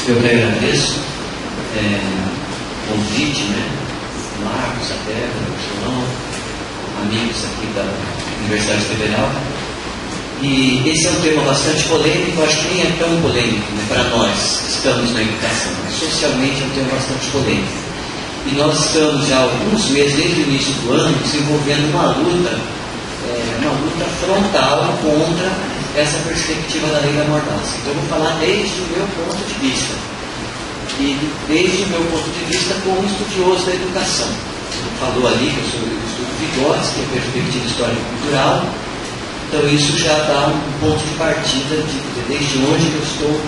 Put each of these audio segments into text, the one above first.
Eu que agradeço o convite, né? Marcos, a Débora, o João, amigos aqui da Universidade Federal. E esse é um tema bastante polêmico, acho que nem é tão polêmico, né, para nós que estamos na educação, mas socialmente é um tema bastante polêmico. E nós estamos já há alguns meses, desde o início do ano, desenvolvendo uma luta frontal contra essa perspectiva da lei da mordaça. Então eu vou falar desde o meu ponto de vista. E desde o meu ponto de vista como estudioso da educação. Você falou ali que eu sou do estudo Vygotsky, que é a perspectiva histórico-cultural. Então isso já dá um ponto de partida desde onde eu estou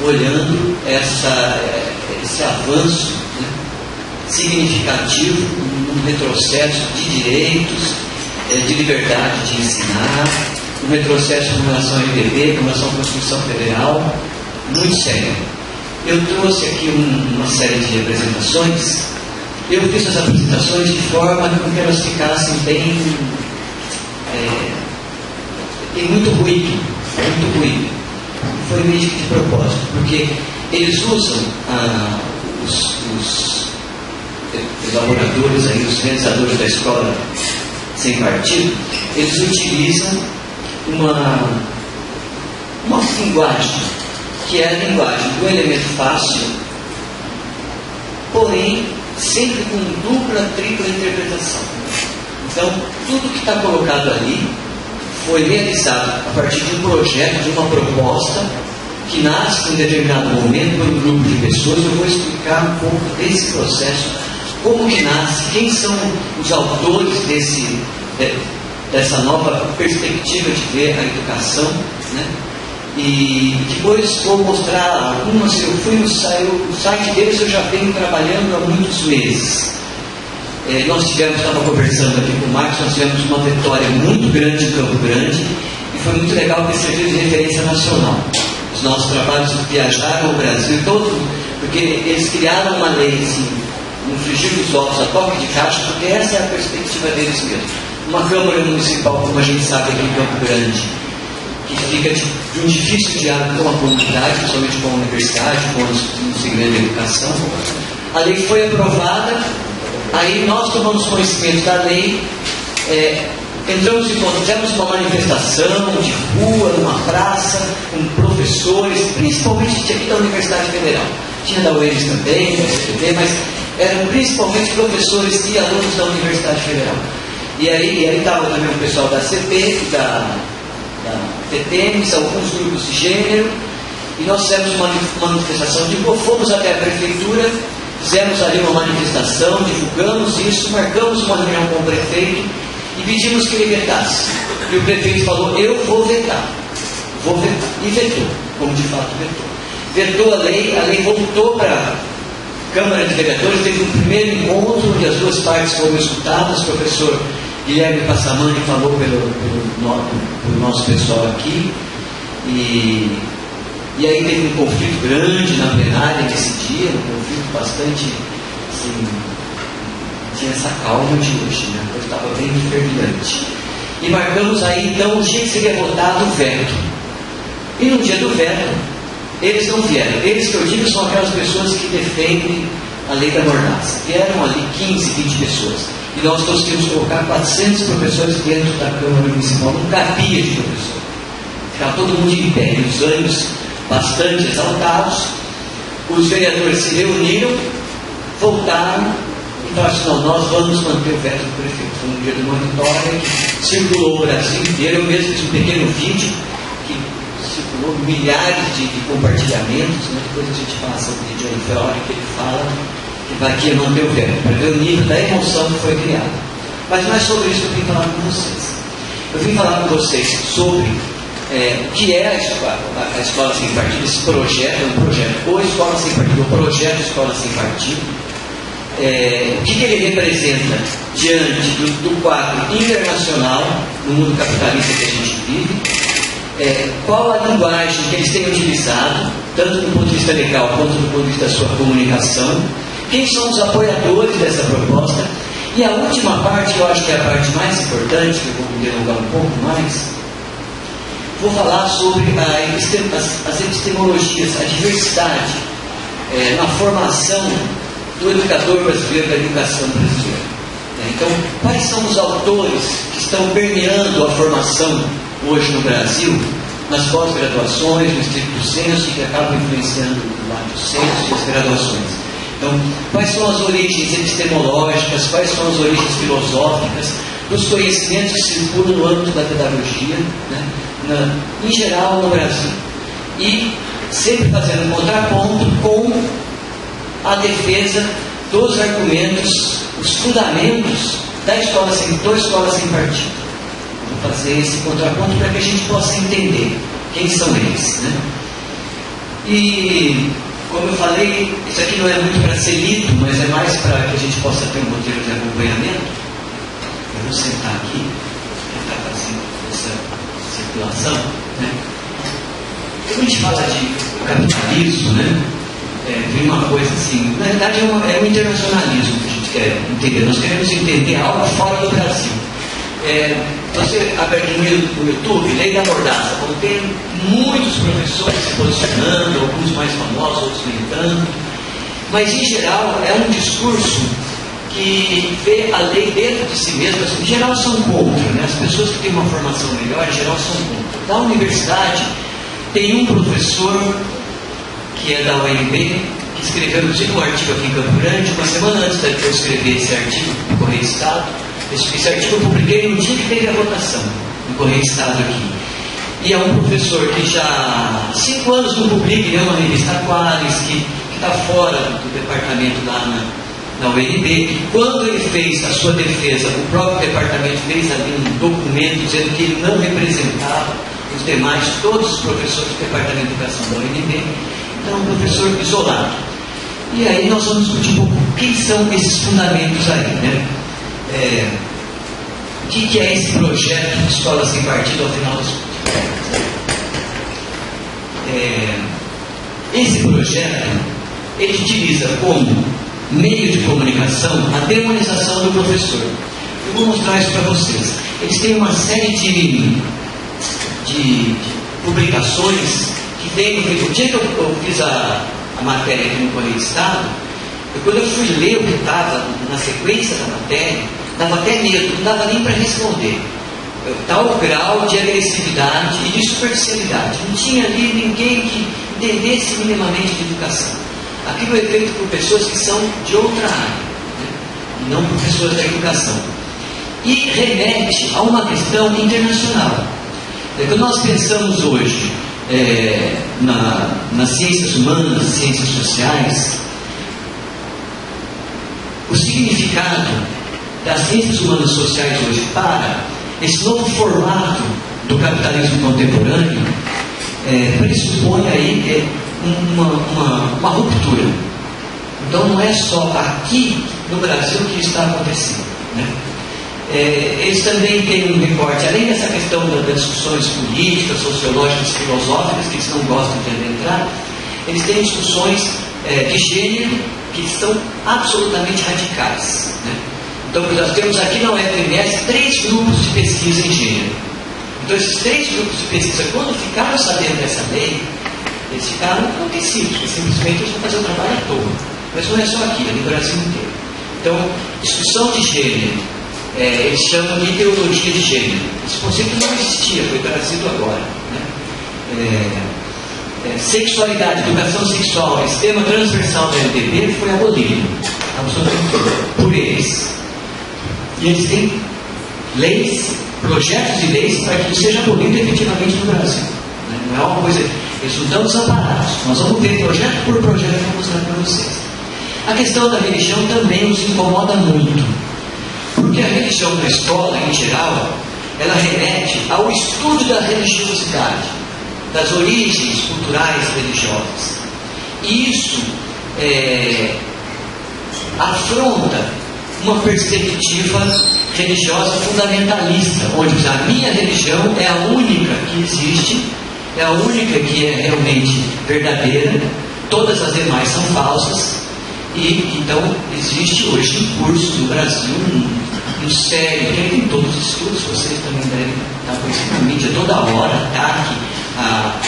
olhando esse avanço, né, significativo no retrocesso de direitos, de liberdade de ensinar, um retrocesso com relação ao MPB, com relação à Constituição Federal, muito sério. Eu trouxe aqui uma série de apresentações. Eu fiz essas apresentações de forma que elas ficassem bem... tem muito ruído. Foi meio de propósito, porque eles usam os elaboradores, aí, os realizadores da escola sem partido, eles utilizam uma linguagem, que é a linguagem do elemento fácil, porém sempre com dupla, tripla interpretação. Então, tudo que está colocado ali foi realizado a partir de um projeto, de uma proposta que nasce em um determinado momento por um grupo de pessoas. Eu vou explicar um pouco desse processo, como que nasce, quem são os autores dessa nova perspectiva de ver a educação, né? E depois vou mostrar algumas. Eu fui no site deles, eu já venho trabalhando há muitos meses. Nós estava conversando aqui com o Marcos, nós tivemos uma vitória muito grande em Campo Grande e foi muito legal que serviu de referência nacional. Os nossos trabalhos viajaram ao Brasil todo, porque eles criaram uma lei assim, no frigir dos ovos a toque de caixa, porque essa é a perspectiva deles mesmos. Uma Câmara Municipal, como a gente sabe aqui em Campo Grande, que fica de um difícil diálogo com a comunidade, principalmente com a universidade, com o segmento da educação. A lei foi aprovada, aí nós tomamos conhecimento da lei, entramos em contato, fizemos uma manifestação de rua, numa praça, com professores, principalmente aqui da Universidade Federal. Tinha da UERJ também, da UFPB, mas eram principalmente professores e alunos da Universidade Federal. E aí estava também o pessoal da CP, da TTMs, alguns grupos de gênero, e nós fizemos uma manifestação de rua, fomos até a prefeitura, fizemos ali uma manifestação, divulgamos isso, marcamos uma reunião com o prefeito e pedimos que ele vetasse. E o prefeito falou, eu vou vetar. E vetou, como de fato vetou. Vetou a lei voltou para a Câmara de Vereadores, teve um primeiro encontro onde as duas partes foram escutadas, o professor Guilherme Passamani falou pelo nosso pessoal aqui, e aí teve um conflito grande na plenária nesse dia, um conflito bastante, assim, tinha essa calma de hoje, né? A coisa estava bem fervilhante. E marcamos aí, então, o dia que seria votado o veto. E no dia do veto, eles não vieram. Eles que eu digo são aquelas pessoas que defendem a lei da mordaça. Vieram ali 15, 20 pessoas. E nós conseguimos colocar 400 professores dentro da Câmara Municipal. Não cabia de professor. Ficava todo mundo em pé, e os ânimos bastante exaltados. Os vereadores se reuniram, voltaram e falaram assim, não, nós vamos manter o veto do prefeito. Foi um dia de uma vitória que circulou o Brasil inteiro. Eu mesmo fiz um pequeno vídeo que circulou milhares de compartilhamentos, né? Depois a gente passa o vídeo aí fora que ele fala que vai aqui manter o veto, para ver o nível da emoção que foi criada. Mas não é sobre isso que eu vim falar com vocês. Eu vim falar com vocês sobre o que é a Escola Sem Partido, esse projeto, um projeto, ou Escola Sem Partido, o projeto Escola Sem Partido, o que ele representa diante do quadro internacional, no mundo capitalista que a gente vive, qual a linguagem que eles têm utilizado, tanto do ponto de vista legal quanto do ponto de vista da sua comunicação, quem são os apoiadores dessa proposta, e a última parte, que eu acho que é a parte mais importante, que eu vou me delongar um pouco mais, vou falar sobre as epistemologias, a diversidade na formação do educador brasileiro, da educação brasileira. Então, quais são os autores que estão permeando a formação hoje no Brasil, nas pós-graduações, no estricto senso, que acabam influenciando o lato senso e as graduações? Então, quais são as origens epistemológicas, quais são as origens filosóficas dos conhecimentos que circulam no âmbito da pedagogia, né, em geral no Brasil? E sempre fazendo um contraponto com a defesa dos argumentos, os fundamentos da escola sem partido. Vou fazer esse contraponto para que a gente possa entender quem são eles, né? E, como eu falei, isso aqui não é muito para ser lido, mas é mais para que a gente possa ter um roteiro de acompanhamento. Eu vou sentar aqui, tentar fazer essa circulação, né? Quando a gente fala de capitalismo, né? Vem uma coisa assim, na verdade é um internacionalismo que a gente quer entender. Nós queremos entender algo fora do Brasil. Você abre aqui no YouTube, Lei da Mordaça, vão ter muitos professores se posicionando, alguns mais famosos, outros nem tanto, mas em geral é um discurso que vê a lei dentro de si mesma. Em geral são contra, né? As pessoas que têm uma formação melhor, em geral são contra. Na universidade tem um professor que é da UNB, que escreveu inclusive um artigo aqui em Campo Grande, uma semana antes de eu escrever esse artigo no Correio Estado. Esse artigo eu publiquei no dia que teve a votação no Correio Estado aqui. E é um professor que já há 5 anos não publica, ele é uma revista Aquaris, que está fora do departamento lá na UNB. E quando ele fez a sua defesa, o próprio departamento fez ali um documento dizendo que ele não representava os demais, todos os professores do departamento de educação da UNB. Então, é um professor isolado. E aí nós vamos discutir um pouco quem são esses fundamentos aí, né? O que é esse projeto de escola sem partido, ao final das contas? Esse projeto, ele utiliza como meio de comunicação a demonização do professor. Eu vou mostrar isso para vocês. Eles têm uma série de publicações que tem no vídeo. O dia que eu fiz a matéria aqui no Correio Estado, quando eu fui ler o que estava na sequência da matéria, dava até medo, não dava nem para responder. Tal grau de agressividade e de superficialidade. Não tinha ali ninguém que entendesse minimamente de educação. Aquilo é feito por pessoas que são de outra área, né? Não professores da educação. E remete a uma questão internacional. Quando nós pensamos hoje nas ciências humanas, nas ciências sociais, o significado das ciências humanas e sociais hoje para esse novo formato do capitalismo contemporâneo pressupõe aí uma ruptura. Então não é só aqui no Brasil que isso está acontecendo, né? Eles também têm um recorte, além dessa questão das discussões políticas, sociológicas, filosóficas, que eles não gostam de adentrar, eles têm discussões de gênero que são absolutamente radicais, né? Então, nós temos aqui na UFMS 3 grupos de pesquisa em gênero. Então, esses 3 grupos de pesquisa, quando ficaram sabendo dessa lei, eles ficaram enlouquecidos, porque simplesmente eles vão fazer um trabalho à toa. Mas não é só aqui, é no Brasil inteiro. Então, discussão de gênero, eles chamam de ideologia de gênero. Esse conceito não existia, foi trazido agora, né? Sexualidade, educação sexual, esse tema transversal da LDB foi abolido, absolutamente, por eles. E eles têm leis, projetos de leis para que isso seja abolido efetivamente no Brasil, né? Não é uma coisa, eles não estão desamparados. Nós vamos ver projeto por projeto para mostrar para vocês. A questão da religião também nos incomoda muito, porque a religião na escola, em geral, ela remete ao estudo da religiosidade, das origens culturais religiosas. E isso afronta uma perspectiva religiosa fundamentalista, onde a minha religião é a única que existe, é a única que é realmente verdadeira, todas as demais são falsas. E então existe hoje em curso no Brasil um sério, que em todos os estudos, vocês também devem estar conhecendo na mídia toda hora, ataque a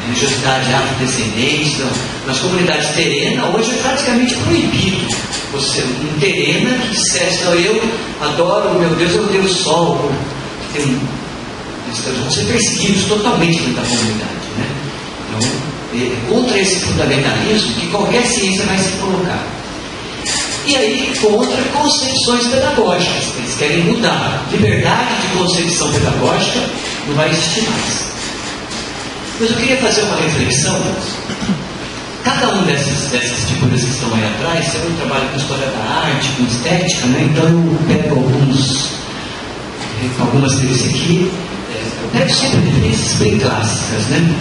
religiosidade afrodescendente, nas comunidades terrenas, hoje é praticamente proibido você, um terrena que dissesse, não, eu adoro, meu Deus é o Deus Sol, eles vão ser perseguidos totalmente dentro da comunidade, né? Então, contra esse fundamentalismo que qualquer ciência vai se colocar. E aí, contra concepções pedagógicas, eles querem mudar. Liberdade de concepção pedagógica não vai existir mais. Mas eu queria fazer uma reflexão. Cada um dessas figuras que estão aí atrás, eu trabalho com história da arte, com estética, né? Então eu pego algumas deles aqui, eu pego sempre referências bem clássicas, né?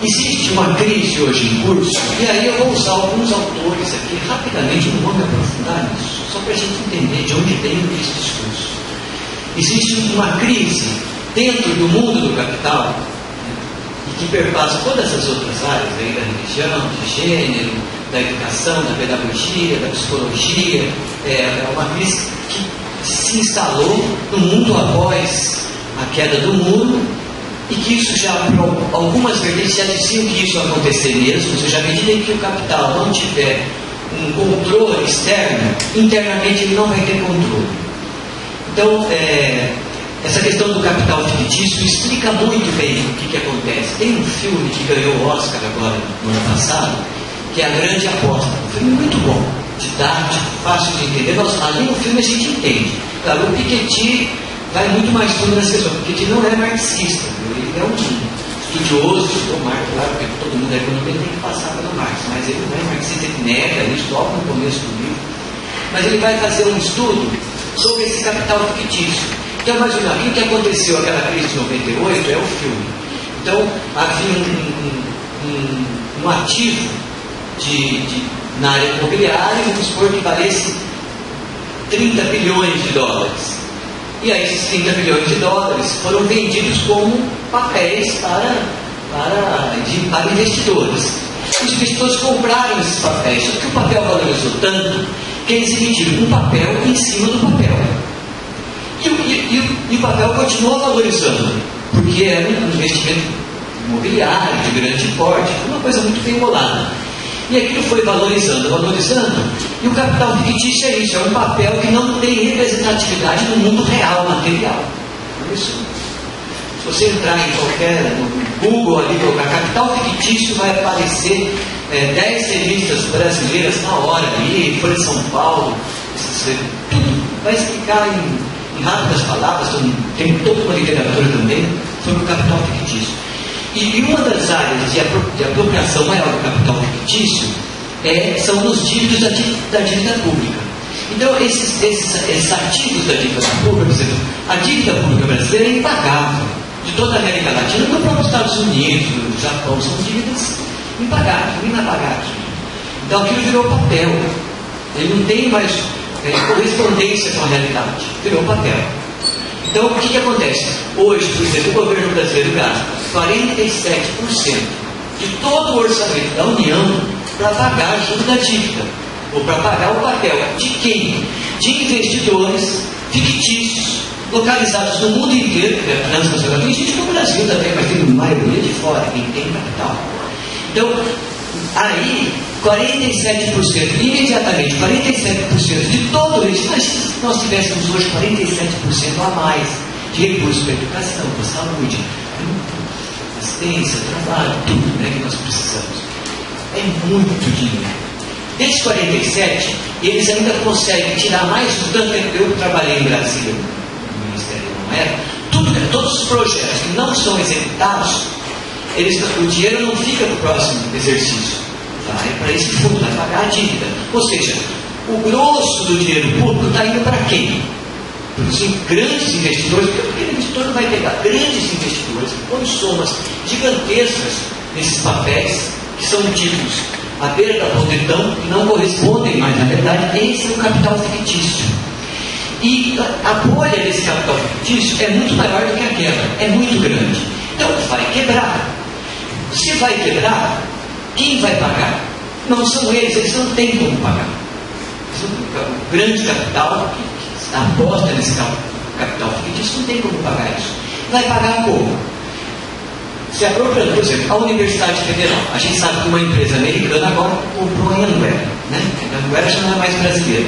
Existe uma crise hoje em curso, e aí eu vou usar alguns autores aqui rapidamente, não vou me aprofundar nisso, só para a gente entender de onde vem esse discurso. Existe uma crise dentro do mundo do capital, e que perpassa todas essas outras áreas aí, da religião, de gênero, da educação, da pedagogia, da psicologia. É uma crise que se instalou no mundo após a queda do muro, e que isso já, algumas vertentes já diziam que isso ia acontecer mesmo, ou seja, à medida em que o capital não tiver um controle externo, internamente ele não vai ter controle. Então, essa questão do capital fictício explica muito bem o que acontece. Tem um filme que ganhou o Oscar agora, no ano passado, que é A Grande Aposta. Um filme muito bom, didático, fácil de entender. Ali no filme a gente entende. Claro, o Piketty vai muito mais fundo nessa questão, porque ele não é marxista, ele é um estudioso, estudou Marx, claro, porque todo mundo da economia tem que passar pelo Marx, mas ele não é marxista, ele nega isso logo no começo do livro. Mas ele vai fazer um estudo sobre esse capital fictício. Então, imagina, o que aconteceu aquela crise de 98 é o filme. Então, havia um ativo na área imobiliária, vamos supor que valesse 30 bilhões de dólares. E aí esses 30 bilhões de dólares foram vendidos como papéis para investidores. Os investidores compraram esses papéis, só que o papel valorizou tanto que eles emitiram um papel em cima do papel. E o papel continuou valorizando, porque era um investimento imobiliário de grande porte, uma coisa muito bem bolada. E aquilo foi valorizando, e o capital fictício é isso, é um papel que não tem representatividade no mundo real, material. Não é isso? Se você entrar em no Google ali, colocar capital fictício, vai aparecer 10 revistas brasileiras na hora ali, Folha de São Paulo, tudo vai explicar em rápidas palavras, tem toda uma literatura também sobre o capital fictício. E uma das áreas de apropriação maior do capital fictício são os dívidos da dívida pública. Então, esses ativos da dívida pública, por exemplo, a dívida pública brasileira é impagável. De toda a América Latina, do próprio Estados Unidos, do Japão, são dívidas impagáveis, inapagáveis. Então, aquilo virou papel. Ele não tem mais correspondência com a realidade. Virou papel. Então, o que acontece? Hoje, por exemplo, o governo brasileiro gasta 47% de todo o orçamento da União para pagar a juro da dívida, ou para pagar o papel. De quem? De investidores fictícios, localizados no mundo inteiro, transnacional. Tem gente no Brasil também, mas tem maioria de fora, quem tem capital. Então, aí, 47%, imediatamente, 47% de todo isso. Imagina se nós tivéssemos hoje 47% a mais de recursos para a educação, para a saúde, assistência, trabalho, tudo, né, que nós precisamos. É muito dinheiro. Desses 47, eles ainda conseguem tirar mais do tanto que eu trabalhei em Brasília, no Ministério não era, todos os projetos que não são executados, o dinheiro não fica para o próximo exercício. Vai para esse fundo, vai pagar a dívida. Ou seja, o grosso do dinheiro público está indo para quem? Para os grandes investidores, porque o pequeno investidor não vai pegar. Grandes investidores que põem somas gigantescas nesses papéis, que são títulos à beira da podridão, que não correspondem mais, na verdade, esse é o capital fictício. E a bolha desse capital fictício é muito maior do que aquela, é muito grande. Então vai quebrar. Se vai quebrar, quem vai pagar? Não são eles não têm como pagar. O grande capital que aposta nesse capital fictício não tem como pagar isso. Vai pagar como? Se a própria, por exemplo, a Universidade Federal, a gente sabe que uma empresa americana agora comprou a Anguera, né? A Anguera já não é mais brasileira.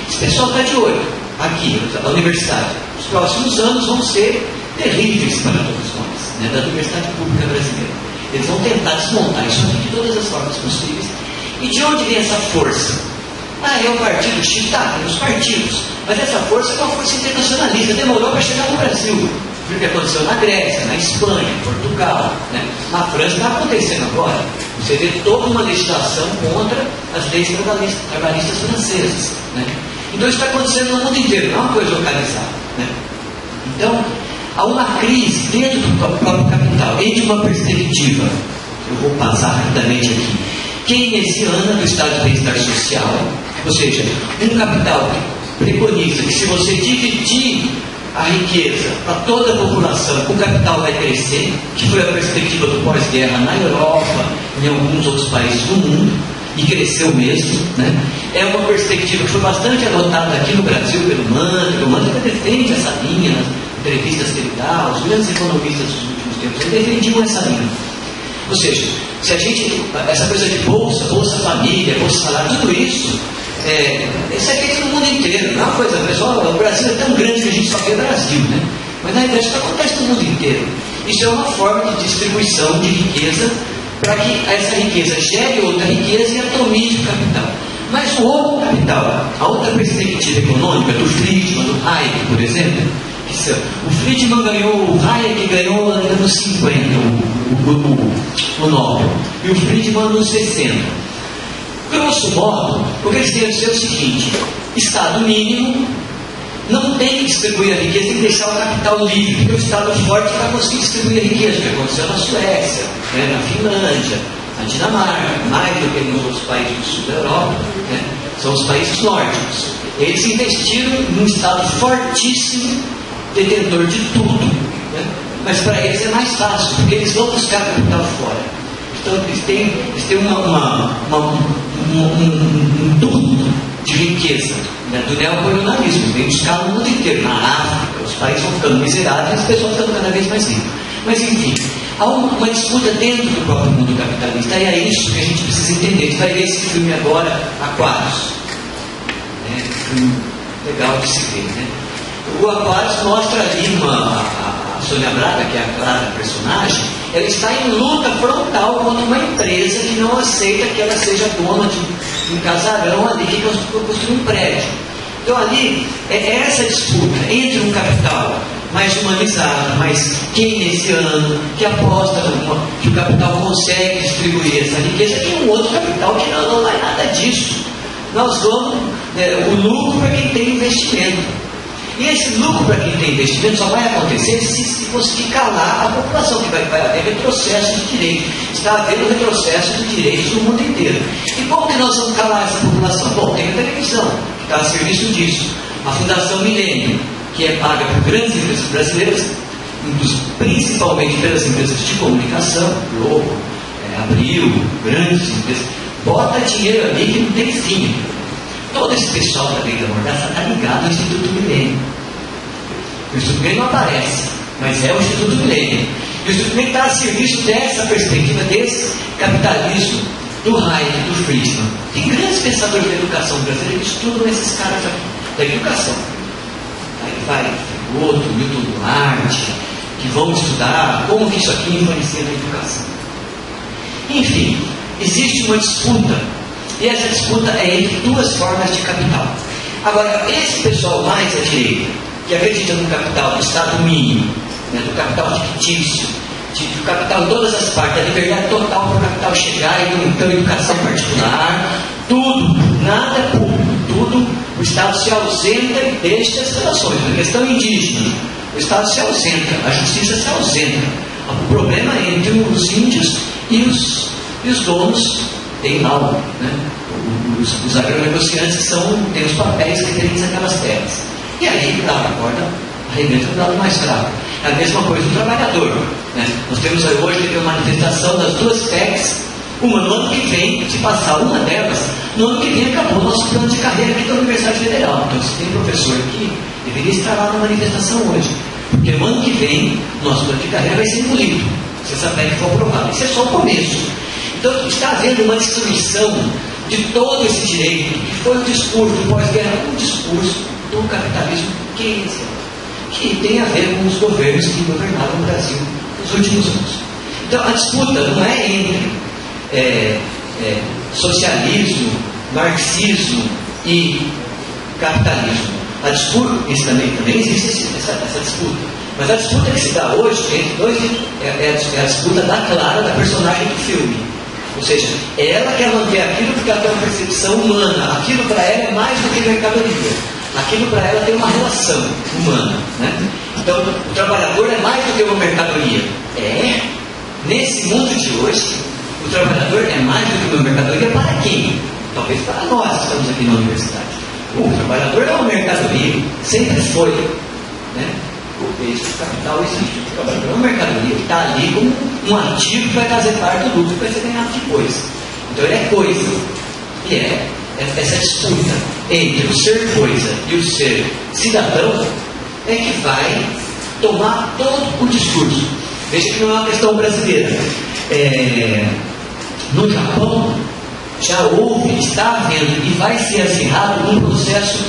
Esse pessoal está de olho aqui, a universidade. Os próximos anos vão ser terríveis para todos nós, né? Da Universidade Pública Brasileira. Eles vão tentar desmontar isso aqui de todas as formas possíveis. E de onde vem essa força? É o partido X, tá, tem os partidos. Mas essa força é uma força internacionalista, demorou para chegar no Brasil. O que aconteceu na Grécia, na Espanha, em Portugal, né? Na França está acontecendo agora. Você vê toda uma legislação contra as leis trabalhistas francesas, né? Então isso está acontecendo no mundo inteiro, não é uma coisa localizada, né? Então, há uma crise dentro do próprio capital, entre uma perspectiva, eu vou passar rapidamente aqui, keynesiana do estado de bem-estar social, ou seja, um capital que preconiza que se você dividir a riqueza para toda a população, o capital vai crescer, que foi a perspectiva do pós-guerra na Europa e em alguns outros países do mundo, e cresceu mesmo, né? É uma perspectiva que foi bastante adotada aqui no Brasil pelo Mantra. O Mantra defende essa linha nas entrevistas que ele dá, os grandes economistas dos últimos tempos defendiam essa linha. Ou seja, se a gente, essa coisa de bolsa família, bolsa salário, tudo isso é feito no mundo inteiro, não é uma coisa, pessoal, o Brasil é tão grande que a gente só vê Brasil, né? Mas na verdade isso acontece no mundo inteiro. Isso é uma forma de distribuição de riqueza para que essa riqueza gere outra riqueza e atomize o capital. Mas o outro capital, a outra perspectiva econômica do Friedman, do Hayek, por exemplo, o Friedman ganhou, o Hayek ganhou nos anos 50 o Nobel, e o Friedman nos 60. Grosso modo, o que eles têm a dizer é o seguinte: Estado mínimo não tem que distribuir a riqueza, tem que deixar o capital livre, porque o Estado forte vai conseguir distribuir a riqueza, que aconteceu na Suécia, né, na Finlândia, na Dinamarca, mais do que nos outros países do sul da Europa, né, são os países nórdicos. Eles investiram num Estado fortíssimo, detentor de tudo, né, mas para eles é mais fácil, porque eles vão buscar capital fora. Então eles têm um tudo de riqueza, né, do neocolonialismo, vem buscar no mundo inteiro, na África, os países vão ficando miseráveis e as pessoas ficando cada vez mais ricas. Mas enfim, há uma disputa dentro do próprio mundo capitalista, e é isso que a gente precisa entender. A gente vai ver esse filme agora, Aquários. É um filme legal de se ver, né? O Aquários mostra ali a Sônia Braga, que é a clara personagem, ela está em luta frontal contra uma empresa que não aceita que ela seja dona de um casarão ali que construiu um prédio. Então ali é essa disputa entre um capital mais humanizado, mais keynesiano, que aposta que o capital consegue distribuir essa riqueza, e um outro capital que não é nada disso. Nós vamos, o lucro para quem tem investimento. E esse lucro para quem tem investimento só vai acontecer se conseguir calar a população, que vai haver retrocesso de direitos. Está havendo retrocesso de direitos no mundo inteiro. E como que nós vamos calar essa população? Bom, tem a televisão, que está a serviço disso. A Fundação Milênio, que é paga por grandes empresas brasileiras, principalmente pelas empresas de comunicação, Globo, Abril, grandes empresas, bota dinheiro ali que não tem fim. Todo esse pessoal da Lei da Mordaça está ligado ao Instituto Milênio. O Instituto Milênio não aparece, mas é o Instituto Milênio. E o Instituto Milênio está a serviço dessa perspectiva, desse capitalismo do Hayek, do Friedman. Tem grandes pensadores da educação brasileira que estudam esses caras da educação. Aí vai outro, Milton Duarte, que vão estudar como que isso aqui influencia na educação. Enfim, existe uma disputa. E essa disputa é entre duas formas de capital. Agora, esse pessoal mais à direita, que acredita no capital do Estado mínimo, né, do capital fictício, do capital em todas as partes, da liberdade total para o capital chegar e pela educação particular, tudo, nada é público, tudo, o Estado se ausenta e deixa as relações. Na questão indígena, o Estado se ausenta, a justiça se ausenta. O problema é entre os índios e os donos. Tem lá, né, os agronegociantes que têm os papéis referentes àquelas terras. E aí, claro, acorda, arrebenta do lado mais fraco. É a mesma coisa do trabalhador. Né? Nós temos hoje uma manifestação das duas PECs, uma no ano que vem, se passar uma delas, no ano que vem acabou o nosso plano de carreira aqui da Universidade Federal. Então, se tem professor aqui, deveria estar lá na manifestação hoje. Porque no ano que vem, nosso plano de carreira vai ser engolido. Se essa PEC for aprovada. Isso é só o começo. Então, está havendo uma destruição de todo esse direito, que foi o discurso do pós-guerra, um discurso do capitalismo keynesiano, que tem a ver com os governos que governaram o Brasil nos últimos anos. Então, a disputa não é entre socialismo, marxismo e capitalismo. A disputa, isso também existe essa disputa. Mas a disputa que se dá hoje entre dois é a disputa da Clara, da personagem do filme. Ou seja, ela quer manter aquilo porque ela tem uma percepção humana. Aquilo para ela é mais do que mercadoria. Aquilo para ela tem uma relação humana. Né? Então, o trabalhador é mais do que uma mercadoria. Nesse mundo de hoje, o trabalhador é mais do que uma mercadoria para quem? Talvez para nós que estamos aqui na universidade. O trabalhador é uma mercadoria, sempre foi. Né? Desde que o capital existe. O trabalhador é uma mercadoria que está ali como um ativo que vai trazer parte do lucro para você ganhar de coisa. Então ele é coisa. E essa disputa entre o ser coisa e o ser cidadão é que vai tomar todo o discurso. Veja que não é uma questão brasileira. No Japão, já houve, está havendo e vai ser acirrado um processo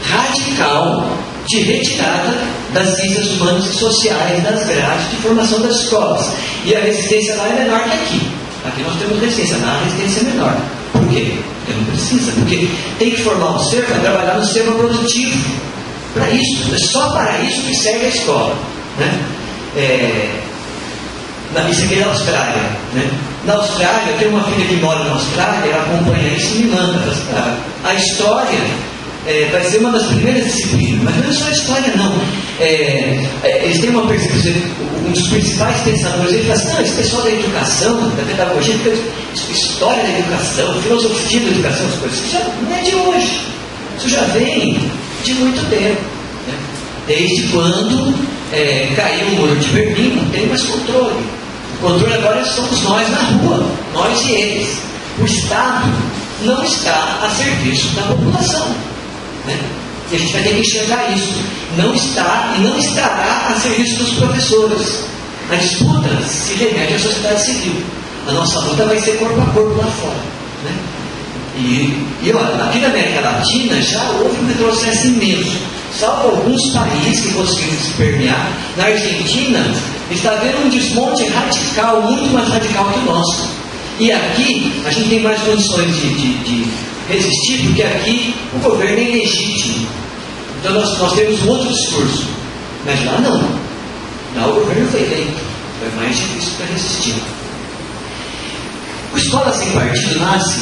radical de retirada das ciências humanas e sociais das grades de formação das escolas. E a resistência lá é menor que aqui. Aqui nós temos resistência, lá a resistência é menor. Por quê? Porque não precisa. Porque tem que formar um ser para trabalhar no sistema produtivo. Para isso. É só para isso que serve a escola. Né? Isso aqui é na Austrália. Né? Na Austrália, eu tenho uma filha que mora na Austrália, ela acompanha isso e me manda para a Austrália. A história vai ser uma das primeiras disciplinas, mas não é só a história, não. Eles têm uma percepção, um dos principais pensadores, ele fala assim, não, esse pessoal da educação, da pedagogia, história da educação, filosofia da educação, as coisas, isso já não é de hoje. Isso já vem de muito tempo. Né? Desde quando caiu o muro de Berlim, não tem mais controle. O controle agora somos nós na rua, nós e eles. O Estado não está a serviço da população. Né? E a gente vai ter que enxergar isso. Não está e não estará a serviço dos professores. A disputa se remete à sociedade civil. A nossa luta vai ser corpo a corpo lá fora. Né? E olha, aqui na América Latina já houve um retrocesso imenso. Salvo alguns países que conseguiram se permear. Na Argentina está havendo um desmonte radical, muito mais radical que o nosso. E aqui a gente tem mais condições de resistir, porque aqui o governo é ilegítimo. Então nós temos um outro discurso. Mas lá não. Lá o governo foi eleito. Foi mais difícil para resistir. O Escola Sem Partido nasce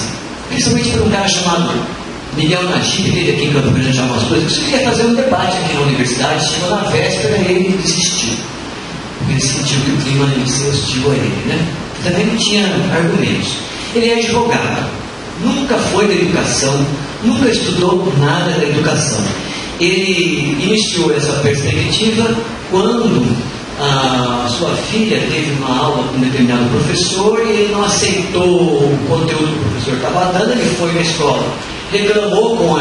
principalmente por um cara chamado Miguel Najib, que teve aqui em Campo Grande já umas coisas, que queria fazer um debate aqui na universidade, chegou na véspera e ele desistiu. Porque ele sentiu que o clima ia ser hostil a ele, né? Também não tinha argumentos. Ele é advogado, nunca foi da educação, nunca estudou nada da educação. Ele iniciou essa perspectiva quando a sua filha teve uma aula com um determinado professor e ele não aceitou o conteúdo que o professor estava dando, ele foi na escola, reclamou com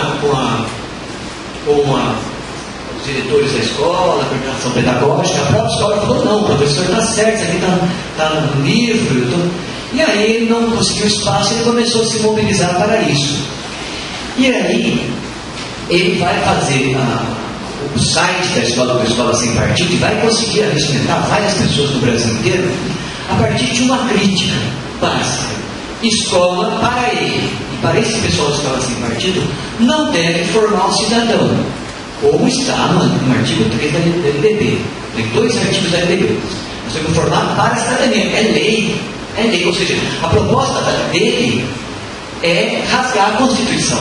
os diretores da escola, a coordenação pedagógica, a própria escola falou, não, o professor está certo, isso aqui está no livro. E aí ele não conseguiu espaço e ele começou a se mobilizar para isso. E aí ele vai fazer o site da Escola Sem Partido e vai conseguir alimentar várias pessoas no Brasil inteiro a partir de uma crítica básica. Escola, para ele e para esse pessoal da Escola Sem Partido, não deve formar um cidadão, como está no artigo 3 da LDB. Tem 2 artigos da LDB. Nós temos que formar para a cidadania. É lei. Ou seja, a proposta dele é rasgar a Constituição.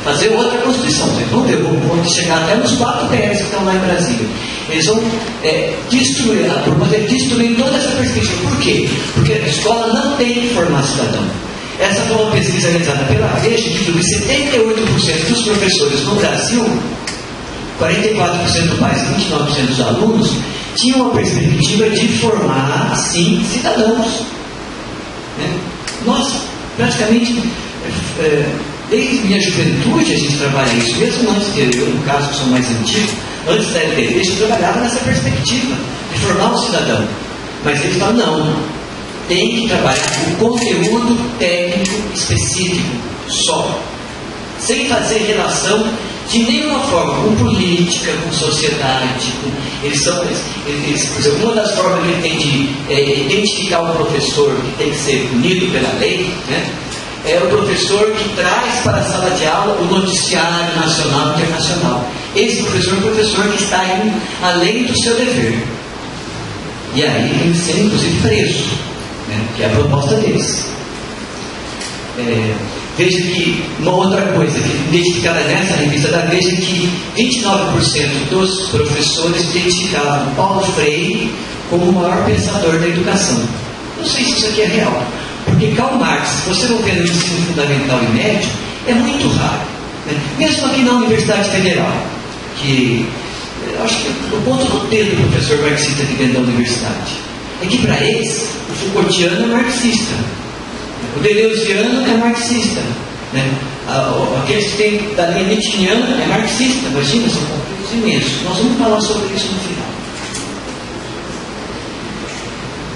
Fazer outra Constituição. Vocês vão ver, vão chegar até nos 4 PRs que estão lá em Brasília. Eles vão destruir, a proposta é destruir toda essa perspectiva. Por quê? Porque a escola não tem que formar cidadão. Essa foi uma pesquisa realizada pela Veja, que viu que 78% dos professores no Brasil, 44% dos pais e 29% dos alunos, tinham uma perspectiva de formar, sim, cidadãos. Nós, praticamente, desde minha juventude a gente trabalha isso, mesmo antes que eu, no caso, que sou mais antigo, antes da LDB, a gente trabalhava nessa perspectiva de formar um cidadão. Mas eles falam, não, tem que trabalhar o conteúdo técnico específico só, sem fazer relação de nenhuma forma com política, com sociedade. Por exemplo, uma das formas que ele tem de identificar o professor que tem que ser punido pela lei, né, é o professor que traz para a sala de aula o noticiário nacional e internacional. Esse professor é um professor que está indo além do seu dever. E aí tem que ser, inclusive, preso, né, que é a proposta deles. Veja que uma outra coisa que identificada nessa revista da Veja, que 29% dos professores identificavam Paulo Freire como o maior pensador da educação. Não sei se isso aqui é real, porque Karl Marx, se você não vê no ensino fundamental e médio, é muito raro, né? Mesmo aqui na Universidade Federal, que eu acho que o ponto do dedo do professor marxista aqui dentro da universidade é que para eles o Foucaultiano é marxista, o deleuziano é marxista, né? Aqueles que têm da linha nietzscheana é marxista. Imagina, são conflitos imensos. Nós vamos falar sobre isso no final.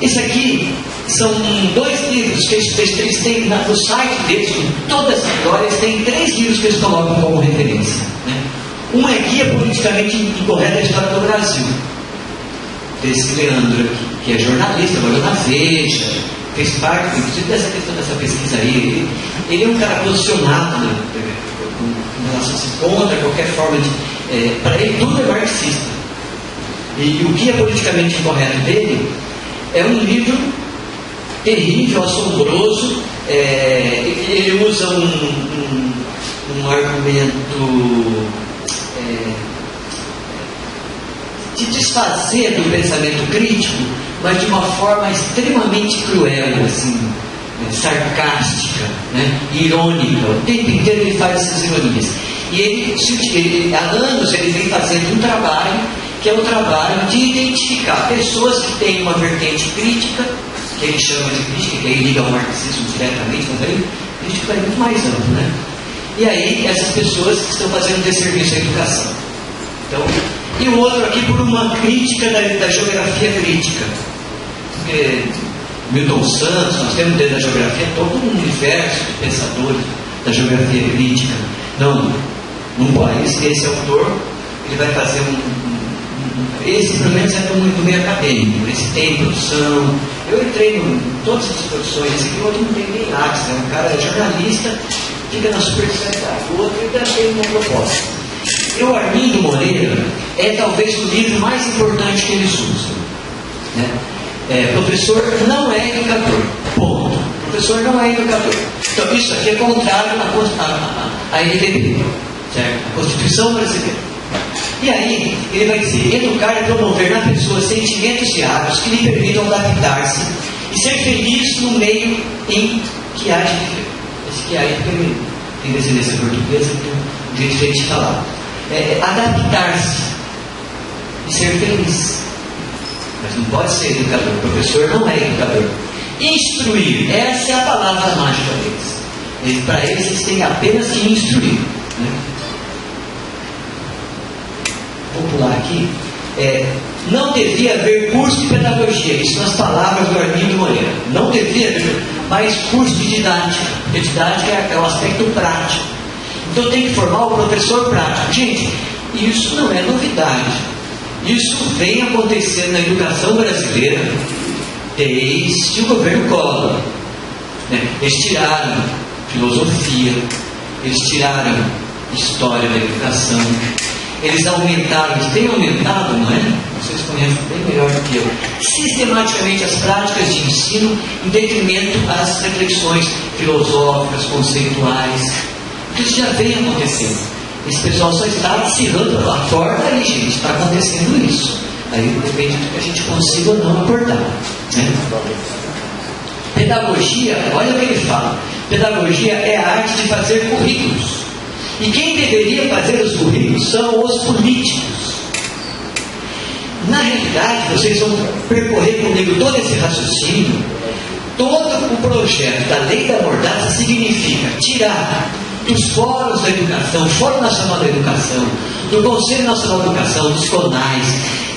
Esse aqui são 2 livros que eles têm no site deles, com toda essa história, eles têm 3 livros que eles colocam como referência, né? Um é Guia Politicamente Incorreta da História do Brasil, desse Leandro aqui, que é jornalista, trabalhou na Veja, fez parte, inclusive, dessa questão dessa pesquisa aí. Ele é um cara posicionado, né, em relação a se contra qualquer forma de. Para ele, tudo é marxista. E o Guia Politicamente Incorreto dele é um livro terrível, assombroso. Ele usa um argumento de desfazer do pensamento crítico, mas de uma forma extremamente cruel, assim, sarcástica, né, irônica. O tempo inteiro ele faz essas ironias. E há anos ele vem fazendo um trabalho que é o trabalho de identificar pessoas que têm uma vertente crítica, que ele chama de crítica, que aí liga ao marxismo diretamente, mas aí crítica é muito mais amplo, né? E aí essas pessoas estão fazendo desserviço à educação. Então, e o outro aqui por uma crítica da geografia crítica. Porque Milton Santos, nós temos dentro da geografia todo um universo de pensadores da geografia crítica. Não pode. Esse autor, ele vai fazer esse pelo menos é do meio acadêmico, esse tem produção. Eu entrei em todas as produções, esse aqui o outro não tem nem arte, né? O cara é jornalista, fica na superficialidade. O outro ainda tem uma proposta. E o Armindo Moreira é talvez o livro mais importante que eles usam, né? Professor não é educador, ponto. Professor não é educador. Então isso aqui é contrário à LDB, certo? A Constituição Brasileira. E aí ele vai dizer: educar é promover na pessoa sentimentos diários que lhe permitam adaptar-se e ser feliz no meio em que há de viver. Esse que há de viver tem descendência portuguesa, tem um jeito diferente de falar. Adaptar-se e ser feliz. Mas não pode ser educador. O professor não é educador. Instruir, essa é a palavra mágica deles. Para eles têm apenas que instruir, né? Vou pular aqui. Não devia haver curso de pedagogia. Isso nas palavras do Armindo Moreira. Não devia haver mais curso de didática. Porque didática é o aspecto prático. Então tem que formar o professor prático. Gente, isso não é novidade. Isso vem acontecendo na educação brasileira desde o governo Collor, né? Eles tiraram filosofia, eles tiraram história da educação, eles aumentaram, eles têm aumentado, não é? Vocês conhecem bem melhor do que eu, sistematicamente as práticas de ensino em detrimento às reflexões filosóficas, conceituais. Isso já vem acontecendo. Esse pessoal só está acirrando a corda aí, gente, está acontecendo isso. Aí depende do que a gente consiga ou não acordar, né? Pedagogia, olha o que ele fala. Pedagogia é a arte de fazer currículos. E quem deveria fazer os currículos são os políticos. Na realidade, vocês vão percorrer comigo todo esse raciocínio. Todo o projeto da Lei da Mordaça significa tirar dos fóruns da educação, Fórum Nacional da Educação, do Conselho Nacional de Educação, dos CONAIs,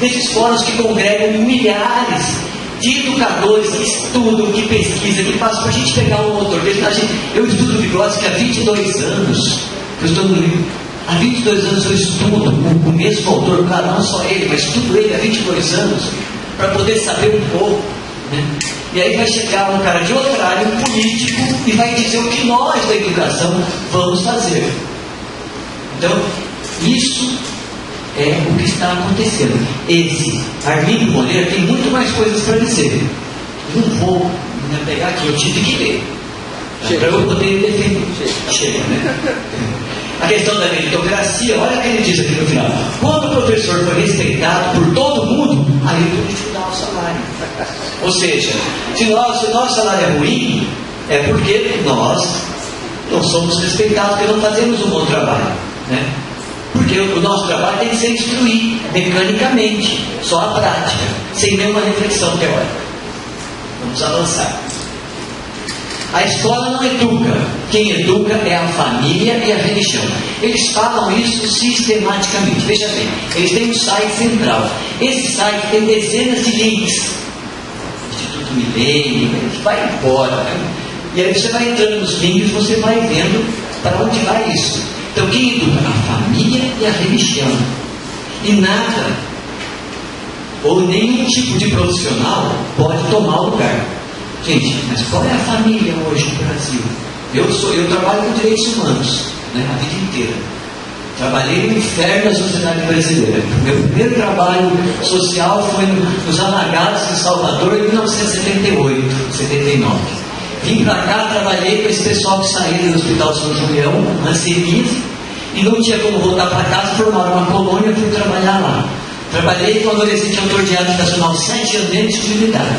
desses fóruns que congregam milhares de educadores que estudam, que pesquisam, que passam para a gente pegar um autor. Eu estudo Vygotsky há 22 anos. Eu estou no livro. Há 22 anos eu estudo o mesmo autor, claro, não só ele, mas estudo ele há 22 anos, para poder saber um pouco. Né? E aí vai chegar um cara de outra área, um político, e vai dizer o que nós da educação vamos fazer. Então, isso é o que está acontecendo. Esse Armindo Moreira tem muito mais coisas para dizer. Não vou me pegar aqui, eu tive que ler. Para eu poder defender. Chega, né? A questão da meritocracia, olha o que ele diz aqui no final. Quando o professor foi respeitado por todo mundo, aí ele pode estudar o salário. Ou seja, se nosso salário é ruim, é porque nós não somos respeitados, porque não fazemos um bom trabalho. Né? Porque o nosso trabalho tem que ser instruir mecanicamente, só a prática, sem nenhuma reflexão teórica. Vamos avançar. A escola não educa. Quem educa é a família e a religião. Eles falam isso sistematicamente. Veja bem, eles têm um site central. Esse site tem dezenas de links. Instituto Milênio, vai embora. Né? E aí você vai entrando nos links, você vai vendo para onde vai isso. Então quem educa? A família e a religião. E nada, ou nenhum tipo de profissional pode tomar o lugar. Gente, mas qual é a família hoje no Brasil? Eu trabalho com direitos humanos, né, a vida inteira. Trabalhei no inferno da sociedade brasileira. Meu primeiro trabalho social foi nos Alagados de Salvador em 1978, 79. Vim para cá, trabalhei com esse pessoal que saiu do Hospital São Julião, hanseníase, e não tinha como voltar para casa, formaram uma colônia, fui trabalhar lá. Trabalhei com adolescente autor de arte nacional, 7 anos de dignidade.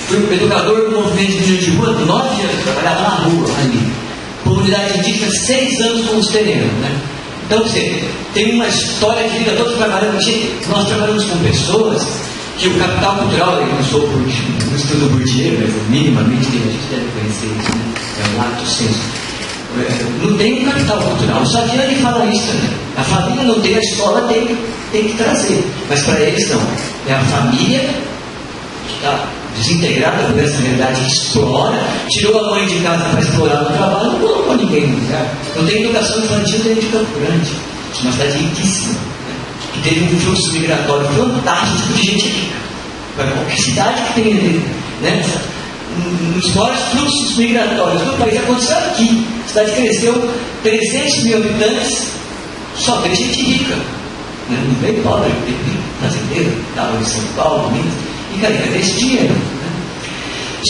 Fui educador do movimento de menino de rua, 9 anos, trabalhava na rua, ali. Comunidade indígena, 6 anos com os terrenos, né? Então, você tem uma história de vida toda trabalhando. Nós trabalhamos com pessoas que o capital cultural, eu não estudo Bourdieu, mas minimamente a gente deve conhecer isso, né? É um ato senso. Não tem um capital cultural. Só que ele fala isso também. A família não tem, a escola tem que trazer. Mas para eles não. É a família que está desintegrada por essa realidade que explora, tirou a mãe de casa para explorar no trabalho, não colocou ninguém no lugar. Não tem educação infantil dentro de Campo Grande, uma cidade riquíssima, né? Que teve um fluxo migratório fantástico de gente rica. Qualquer cidade que tem, né? Os maiores fluxos migratórios do país aconteceu aqui. A cidade cresceu 300 mil habitantes, só tem gente rica, né? Não veio pobre, tem brasileiro, estava em São Paulo, Minas. E cadê esse dinheiro? Né?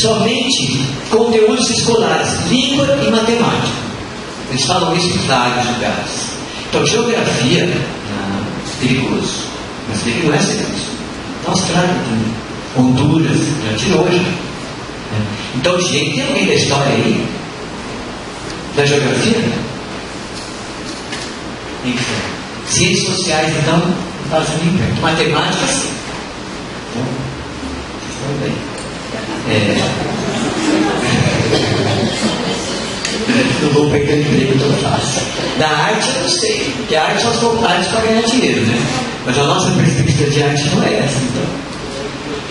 Somente conteúdos escolares, língua e matemática. Eles falam isso em vários lugares. Então, geografia, perigoso. Mas ele não é seguro. Na Austrália também. Honduras, já tirou hoje. Né? Então, gente, tem alguém da história aí? Da geografia? Enfim. Ciências sociais, então, não fazem nem perto. Matemática, sim. Então, não vou pegar emprego tão fácil. Da arte eu não sei, porque a arte são as vontades para ganhar dinheiro, né? Mas a nossa perspectiva de arte não é essa, então.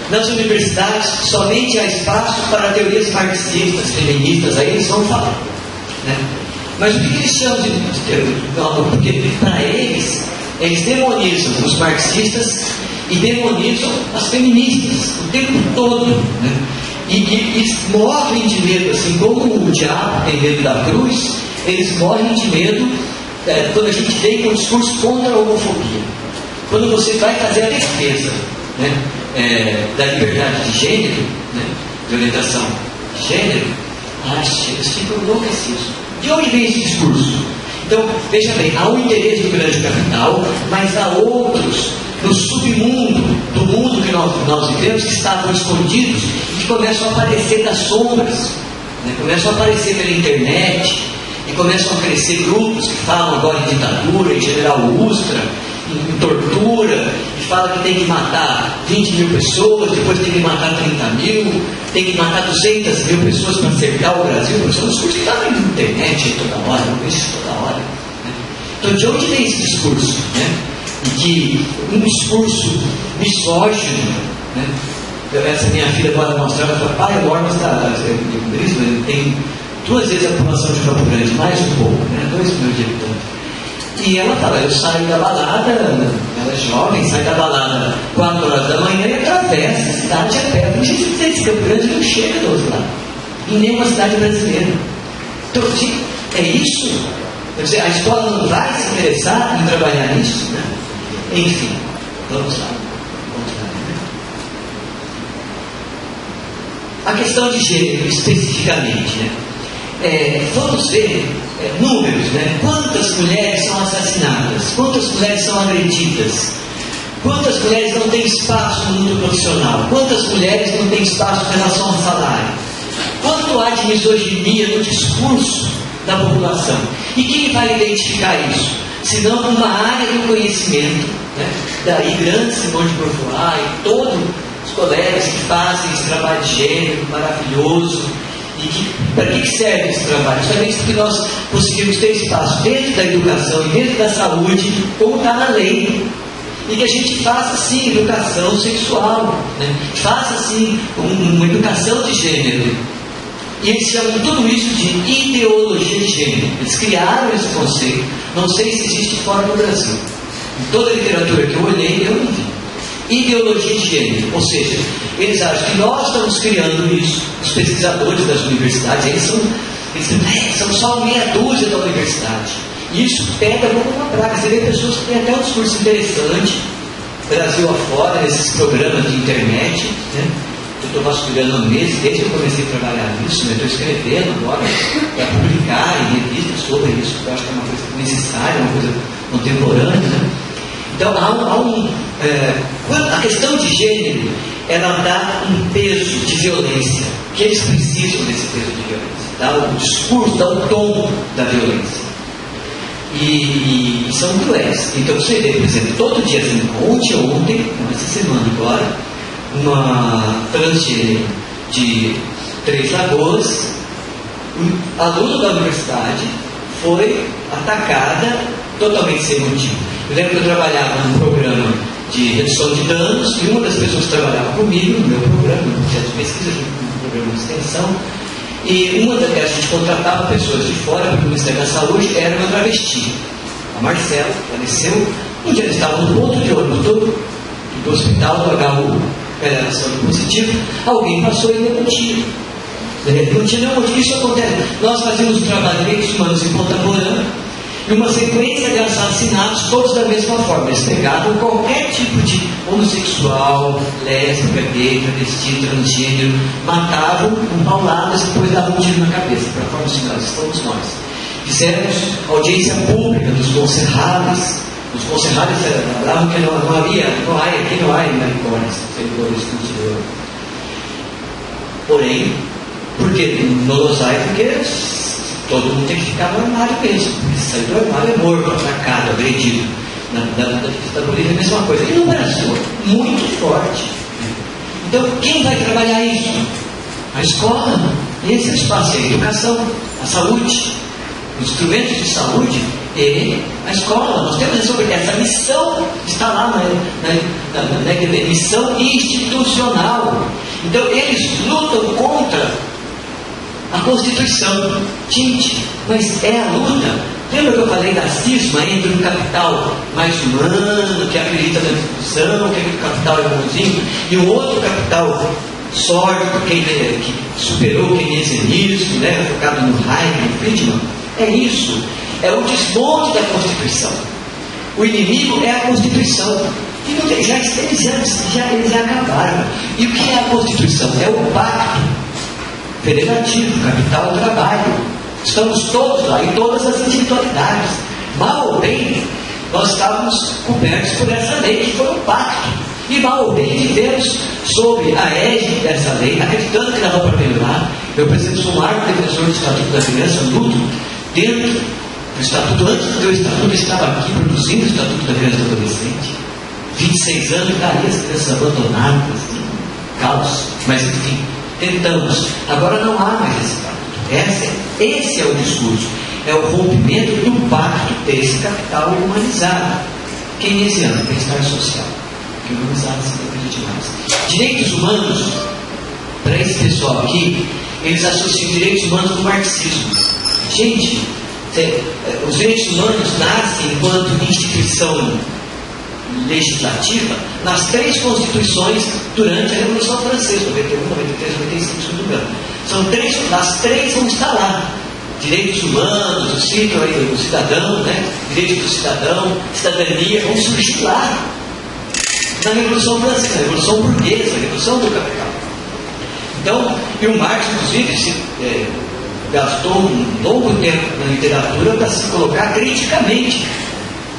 Nas universidades somente há espaço para teorias marxistas, feministas, aí eles vão falar, né? Mas o que eles chamam de teoria? Porque para eles demonizam os marxistas e demonizam as feministas o tempo todo, né? E morrem de medo, assim como o diabo tem medo da cruz, eles morrem de medo quando a gente vem com um discurso contra a homofobia. Quando você vai fazer a defesa, né, da liberdade de gênero, né, de orientação de gênero, eles ficam enlouquecidos. De onde vem esse discurso? Então, veja bem, há um interesse do grande capital, mas há outros no submundo, do mundo que nós vivemos, que estavam escondidos e que começam a aparecer das sombras, né? Começam a aparecer pela internet e começam a crescer grupos que falam agora em ditadura, em general Ustra, em tortura, e falam que tem que matar 20 mil pessoas, depois tem que matar 30 mil, tem que matar 200 mil pessoas para cercar o Brasil. Isso é um discurso que está na internet toda hora, não vejo isso toda hora. Então, de onde vem esse discurso? Né? E que um discurso misógino, né? Essa minha filha pode mostrar, ela fala, pai, o Ormas tem 2 vezes a população de Campo Grande, mais um pouco, né? 2 milhões de habitantes. E ela fala, eu saio da balada, ela é jovem, sai da balada 4 horas da manhã e atravessa a cidade a pé. Não sei se esse Campo Grande não chega do outro lado, em nenhuma cidade brasileira. Então, é isso. Quer dizer, a escola não vai se interessar em trabalhar nisso, né? Enfim, vamos lá. A questão de gênero, especificamente, né? Vamos ver números, né? Quantas mulheres são assassinadas, quantas mulheres são agredidas, quantas mulheres não têm espaço no mundo profissional, quantas mulheres não têm espaço em relação ao salário, quanto há de misoginia no discurso da população. E quem vai identificar isso? Senão uma área do conhecimento, né? Daí grande Simone de Beauvoir e todos os colegas que fazem esse trabalho de gênero maravilhoso. E para que serve esse trabalho? Justamente porque nós conseguimos ter espaço dentro da educação e dentro da saúde, como está na lei. E que a gente faça, sim, educação sexual, né? Faça, sim, uma educação de gênero. E eles chamam tudo isso de ideologia de gênero. Eles criaram esse conceito. Não sei se existe fora do Brasil. Em toda a literatura que eu olhei, eu não vi. Ideologia de gênero, ou seja, eles acham que nós estamos criando isso, os pesquisadores das universidades, eles são só meia dúzia da universidade. E isso pega como uma praga. Você vê pessoas que têm até um discurso interessante, Brasil afora, nesses programas de internet, né? Eu estou vasculhando há meses, desde que eu comecei a trabalhar nisso, né? Estou escrevendo agora para publicar em revistas sobre isso, que eu acho que é uma coisa necessária, uma coisa contemporânea, né? Então, a questão de gênero, ela dá um peso de violência, que eles precisam desse peso de violência, dá o discurso, dá o tom da violência. E são cruéis. Então, você vê, por exemplo, todo dia, assim, ontem, essa semana agora, uma transgênero de Três Lagoas, um aluno da universidade, foi atacada totalmente sem motivo. Eu lembro que eu trabalhava num programa de redução de danos e uma das pessoas que trabalhava comigo no meu programa, no projeto de pesquisa, no programa de extensão, e uma das que a gente contratava pessoas de fora para o Ministério da Saúde era uma travesti. A Marcela faleceu. Um dia eles estavam no ponto de ônibus do hospital do HU, Federação do Positivo, alguém passou e deu um tiro. Não tinha nenhum motivo. Isso acontece. Nós fazíamos um trabalho de direitos humanos em Ponta Porã, e uma sequência de assassinatos, todos da mesma forma. Eles pegavam qualquer tipo de homossexual, lésbica, gay, travesti, transgênero, matavam com pauladas e depois davam um tiro na cabeça, para a forma de nós, estamos nós. Fizemos audiência pública dos concerrados. Os concerrados falavam que não há maricões, seguidores do interior. Porém, porque no Losai, porque todo mundo tem que ficar no armário mesmo. Porque se sair do armário é morto, atacado, agredido. Na Bolívia é a mesma coisa. E no Brasil, muito forte. Então, quem vai trabalhar isso? A escola. Esse é o espaço, é a educação, a saúde. Os instrumentos de saúde e a escola. Nós temos essa missão, está lá na missão institucional. Então, eles lutam contra a Constituição. Gente, mas é a luta. Lembra que eu falei da cisma entre um capital mais humano, que acredita na instituição, que aquele capital é bonzinho, e o outro capital sórdido, que superou o keynesianismo, né, focado no Hayek, no Friedman? É isso. É o desmonte da Constituição. O inimigo é a Constituição. Eles já acabaram. E o que é a Constituição? É o pacto federativo, capital e trabalho. Estamos todos lá, em todas as individualidades. Mal ou bem, nós estávamos cobertos por essa lei, que foi um pacto. E mal ou bem, vivemos sob a égide dessa lei, acreditando que dava para melhorar. Eu, por exemplo, sou um árduo defensor do Estatuto da Criança, luto dentro do Estatuto. Antes do Estatuto, eu estava aqui produzindo o Estatuto da Criança e do Adolescente. 26 anos, daí as crianças abandonadas, assim, caos. Mas, enfim, tentamos. Agora não há mais esse estatuto. Esse é o discurso. é o rompimento do pacto desse capital humanizado, keynesiano, bem-estar social, que humanizado se depende demais. Direitos humanos, para esse pessoal aqui, eles associam direitos humanos com marxismo. Gente, os direitos humanos nascem enquanto instituição legislativa nas 3 constituições durante a Revolução Francesa, 91, 93, 95, se não me engano. São 3, as 3 vão estar lá. Direitos humanos, o ciclo aí do cidadão, né? Direitos do cidadão, cidadania, vão surgir lá. Na Revolução Francesa, a Revolução Burguesa, a Revolução do Capital. Então, e o Marx, inclusive, gastou um longo tempo na literatura para se colocar criticamente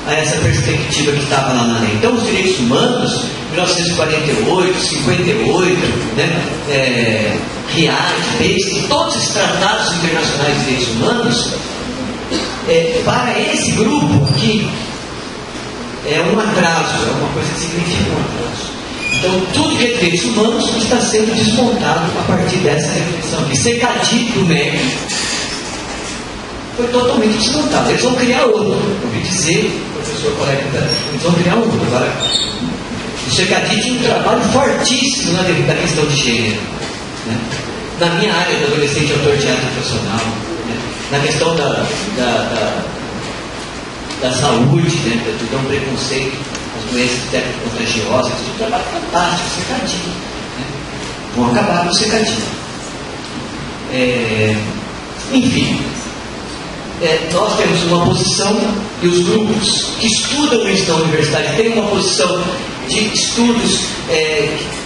a essa perspectiva que estava lá na lei. Então, os direitos humanos, 1948, 58, né, Riad, Basic, todos esses tratados internacionais de direitos humanos, para esse grupo aqui, é um atraso, é uma coisa que significa um atraso. Então, tudo que é direitos humanos está sendo desmontado a partir dessa reflexão. E Secadit do MEC foi totalmente desmontado. Eles vão criar outro. Ouvi dizer, professor colega, eles vão criar outro. Agora, o Secadit tinha um trabalho fortíssimo na questão de gênero. Né? Na minha área de adolescente autor de arte profissional, né? Na questão da saúde, né? Do não preconceito, as doenças contagiosas, um trabalho fantástico, Secadit. Né? Vão acabar com o Secadit. Enfim, nós temos uma posição, e os grupos que estudam isso na universidade têm uma posição de estudos,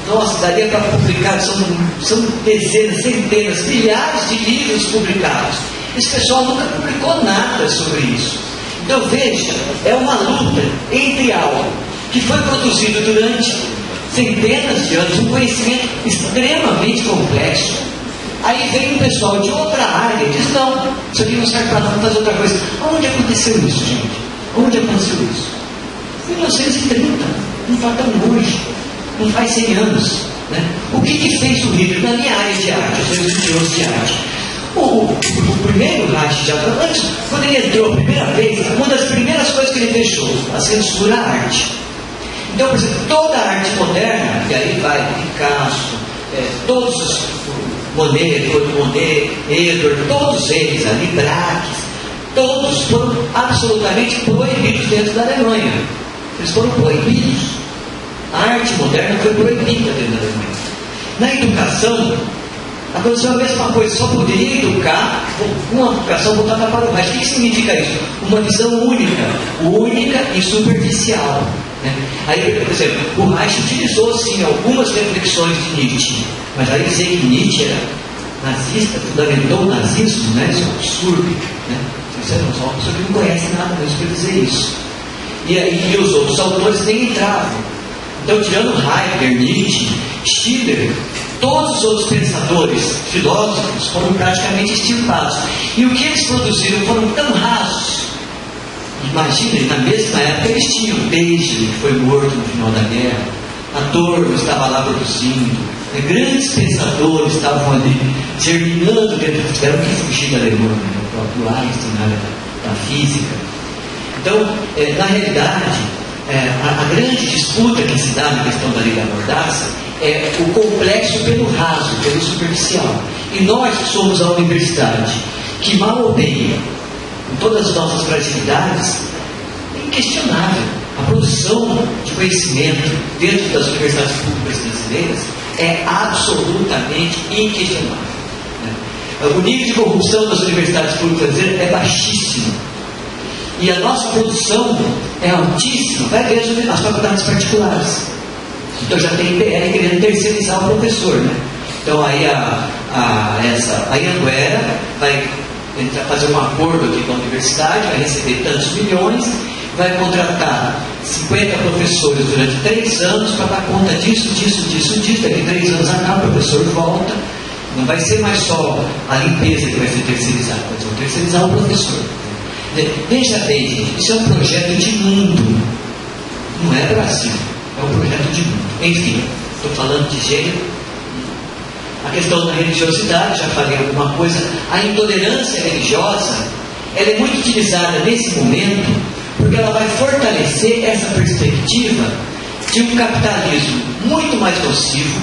nossa, daria para publicar, são dezenas, centenas, milhares de livros publicados. Esse pessoal nunca publicou nada sobre isso. Então veja, é uma luta entre algo que foi produzido durante centenas de anos, um conhecimento extremamente complexo. Aí vem um pessoal de outra área e diz, não, isso aqui não serve para nada, fazer outra coisa. Onde aconteceu isso, gente? Onde aconteceu isso? 1930, não está tão longe, não faz 100 anos. Né? O que fez o Hitler na minha área de arte? Eu sou estudioso de arte. O primeiro Reich, antes, quando ele entrou a primeira vez, uma das primeiras coisas que ele fechou, a censura à arte. Então, por exemplo, toda a arte moderna, e aí vai Picasso, todos os Monet, Edward, todos eles, ali, Braques, todos foram absolutamente proibidos dentro da Alemanha. Eles foram proibidos. A arte moderna foi proibida dentro da Alemanha. Na educação, aconteceu a mesma coisa, só poderia educar uma educação voltada para o Reich. O que significa isso? Uma visão única e superficial. Né? Aí, por exemplo, o Reich utilizou sim algumas reflexões de Nietzsche, mas aí dizer que Nietzsche era nazista, fundamentou o nazismo, né? Isso é um absurdo. Né? Você não só uma pessoa que não conhece nada mesmo para dizer isso. E os outros autores nem entravam. Então, tirando Heidegger, Nietzsche, Schiller, todos os outros pensadores, filósofos, foram praticamente extirpados. E o que eles produziram foram tão rasos. Imaginem, na mesma época eles tinham Beijing, que foi morto no final da guerra, Adorno estava lá produzindo, grandes pensadores estavam ali germinando dentro, tiveram que fugir da Alemanha, o próprio Einstein na área da física. Então, na realidade, a grande disputa que se dá na questão da lei da mordaça é o complexo pelo raso, pelo superficial. E nós que somos a universidade, que mal ou bem, com todas as nossas fragilidades, é inquestionável. A produção de conhecimento dentro das universidades públicas brasileiras é absolutamente inquestionável. O nível de corrupção das universidades públicas brasileiras é baixíssimo. E a nossa produção é altíssima. Vai ver as faculdades particulares. Então já tem IBL querendo terceirizar o professor, né? Então aí a Anhanguera vai fazer um acordo aqui com a universidade, vai receber tantos milhões, vai contratar 50 professores durante 3 anos para dar conta disso. Daqui 3 anos acaba, o professor volta. Não vai ser mais só a limpeza que vai ser terceirizada, mas vão terceirizar o professor. Veja bem, gente, isso é um projeto de mundo. Não é Brasil, é um projeto de mundo. Enfim, estou falando de gênero. A questão da religiosidade, já falei alguma coisa. A intolerância religiosa ela é muito utilizada nesse momento porque ela vai fortalecer essa perspectiva de um capitalismo muito mais nocivo,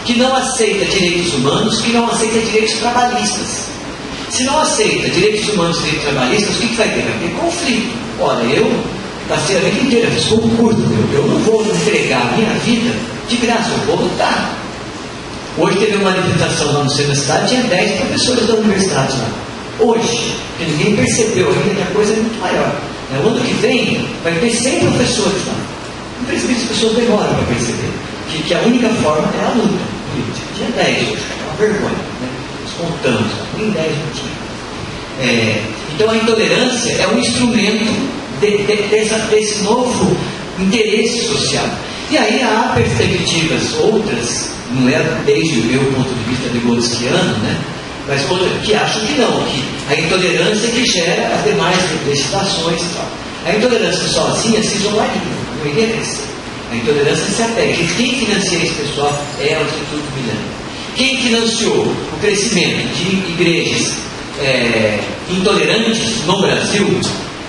que não aceita direitos humanos, que não aceita direitos trabalhistas. Se não aceita direitos humanos e direitos trabalhistas, o que vai ter? Vai ter conflito. Olha, eu passei a vida inteira, fiz concurso, eu não vou entregar a minha vida de graça, eu vou lutar. Hoje teve uma manifestação lá no centro da cidade, tinha 10 professores da universidade lá. Hoje, porque ninguém percebeu ainda que a coisa é muito maior. No ano que vem, vai ter 100 professores lá. Infelizmente as pessoas demoram para perceber que a única forma é a luta política. Tinha 10 hoje, é uma vergonha, né? Nós contamos, nem 10 não tinha. Então a intolerância é um instrumento desse novo interesse social. E aí há perspectivas outras, não é desde o meu ponto de vista degolskiano, né? Mas outras que acham que não, que a intolerância que gera as demais legislações e tal. A intolerância sozinha se isolaria, não iria crescer. A intolerância se apega. Quem financia esse pessoal é o Instituto Millennium. Quem financiou o crescimento de igrejas intolerantes no Brasil,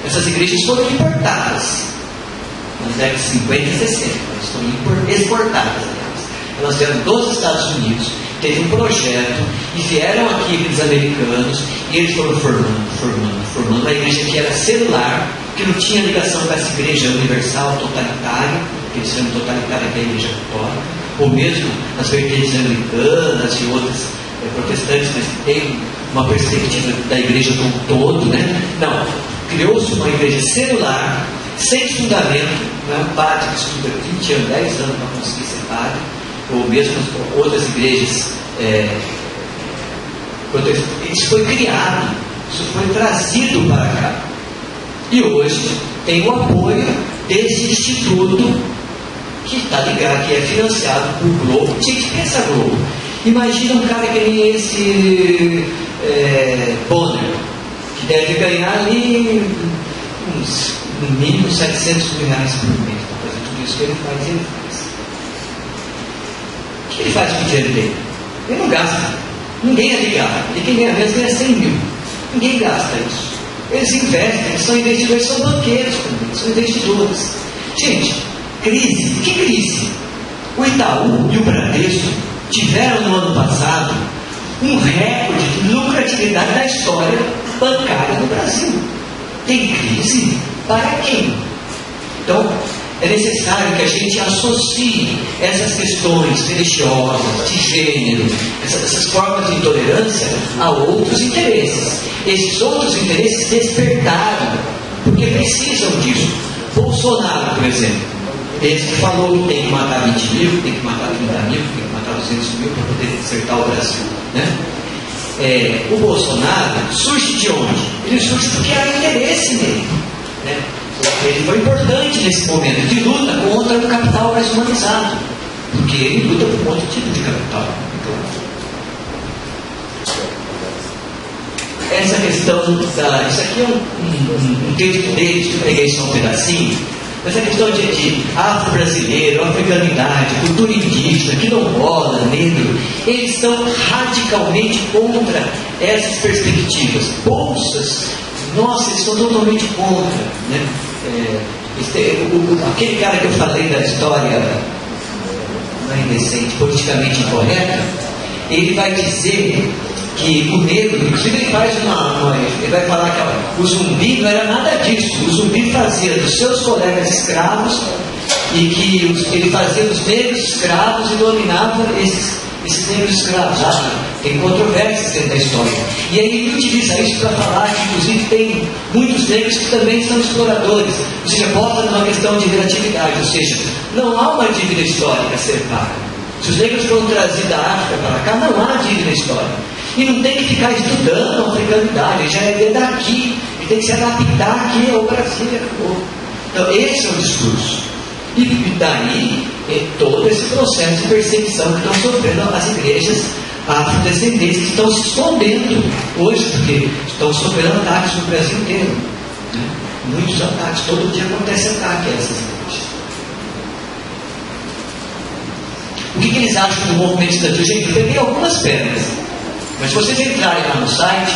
essas igrejas foram importadas nas décadas de 50 e 60, elas foram exportadas, aliás. Elas vieram dos Estados Unidos, teve um projeto, e vieram aqui aqueles americanos, e eles foram formando uma igreja que era celular, que não tinha ligação com essa igreja universal, totalitária, que eles chamam totalitária, que é a igreja católica, ou mesmo as vertentes anglicanas e outras protestantes, mas que tem uma perspectiva da igreja como um todo, né? Não, criou-se uma igreja celular, sem fundamento, não é um padre que estuda 20 anos, 10 anos para conseguir ser padre, ou mesmo outras igrejas isso foi criado, isso foi trazido para cá. E hoje tem o apoio desse instituto que está ligado, que é financiado por Globo. Gente, pensa Globo. Imagina um cara que nem esse Bonner, que deve ganhar ali no mínimo 700 mil reais por mês para fazer tudo isso que ele faz, O que ele faz com o dinheiro dele? Ele não gasta. Ninguém é ligado. E quem ganha menos ganha 100 mil. Ninguém gasta isso. Eles investem, eles são investidores, são banqueiros também, são investidores. Gente, crise. Que crise? O Itaú e o Bradesco tiveram no ano passado um recorde de lucratividade da história bancária no Brasil. Tem crise para quem? Então, é necessário que a gente associe essas questões religiosas, de gênero, essas formas de intolerância a outros interesses. Esses outros interesses despertaram, porque precisam disso. Bolsonaro, por exemplo, esse que falou que tem que matar 20 mil, tem que matar 30 mil, tem que matar 200 mil para poder acertar o Brasil, né? O Bolsonaro surge de onde? Ele surge porque há interesse nele, né? Ele foi importante nesse momento de luta contra o capital mais humanizado, porque ele luta por um outro tipo de capital. Essa questão isso aqui é um texto deles que eu peguei só um pedacinho. Essa questão de afro-brasileiro, africanidade, cultura indígena, quilombola, negro, eles são radicalmente contra essas perspectivas. Bolsas, nossa, eles são totalmente contra, né? Aquele cara que eu falei da história não é indecente, politicamente incorreta, ele vai dizer que o negro, inclusive ele faz ele vai falar que o zumbi não era nada disso. O zumbi fazia dos seus colegas escravos e que ele fazia dos negros escravos e dominava esses negros escravos. Tem controvérsias dentro da história. E aí ele utiliza isso para falar que inclusive tem muitos negros que também são exploradores. Ou seja, bota numa questão de relatividade. Ou seja, não há uma dívida histórica a ser paga. Se os negros foram trazidos da África para cá, não há dívida histórica. E não tem que ficar estudando a africanidade, ele já é daqui, ele tem que se adaptar aqui ao Brasil e acabou. Então, esse é o discurso. E daí todo esse processo de perseguição que estão sofrendo as igrejas afrodescendentes, que estão se escondendo hoje, porque estão sofrendo ataques no Brasil inteiro. Né? Muitos ataques, todo dia acontece ataque a essas igrejas. O que eles acham do movimento estudantil? Gente, eu peguei algumas pedras. Mas se vocês entrarem lá no site,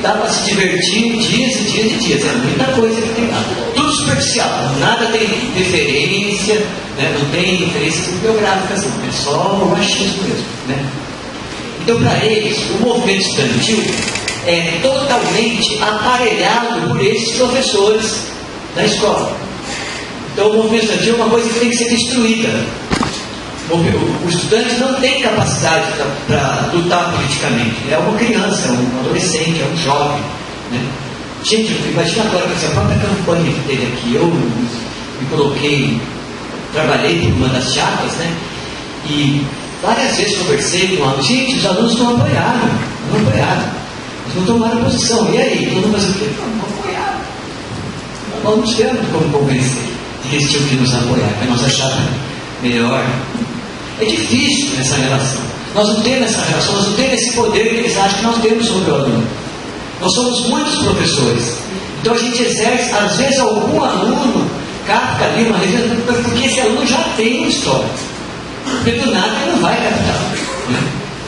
dá para se divertir dias e dias e dias. É muita coisa que tem lá. Tudo superficial, nada tem referência, né? Não tem referências bibliográficas, não. É só o machismo mesmo, né? Então, para eles, o movimento estudantil é totalmente aparelhado por esses professores da escola. Então, o movimento estudantil é uma coisa que tem que ser destruída. O estudante não tem capacidade para lutar politicamente. É uma criança, é um adolescente, é um jovem, né? Gente, imagina agora com essa própria campanha que teve aqui. Eu me coloquei, trabalhei por uma das chapas, né? E várias vezes conversei com alunos. Gente, os alunos não apoiaram. Eles não tomaram posição. E aí? Todo mundo faz o quê? Não apoiaram. Nós não tivemos como convencer de que eles tinham que nos apoiar, que a nossa chapa melhor. É difícil essa relação. Nós não temos essa relação, nós não temos esse poder que eles acham que nós temos sobre o aluno. Nós somos muitos professores. Então a gente exerce, às vezes, algum aluno capta ali uma referência, porque esse aluno já tem uma história. Porque do nada ele não vai captar. Né?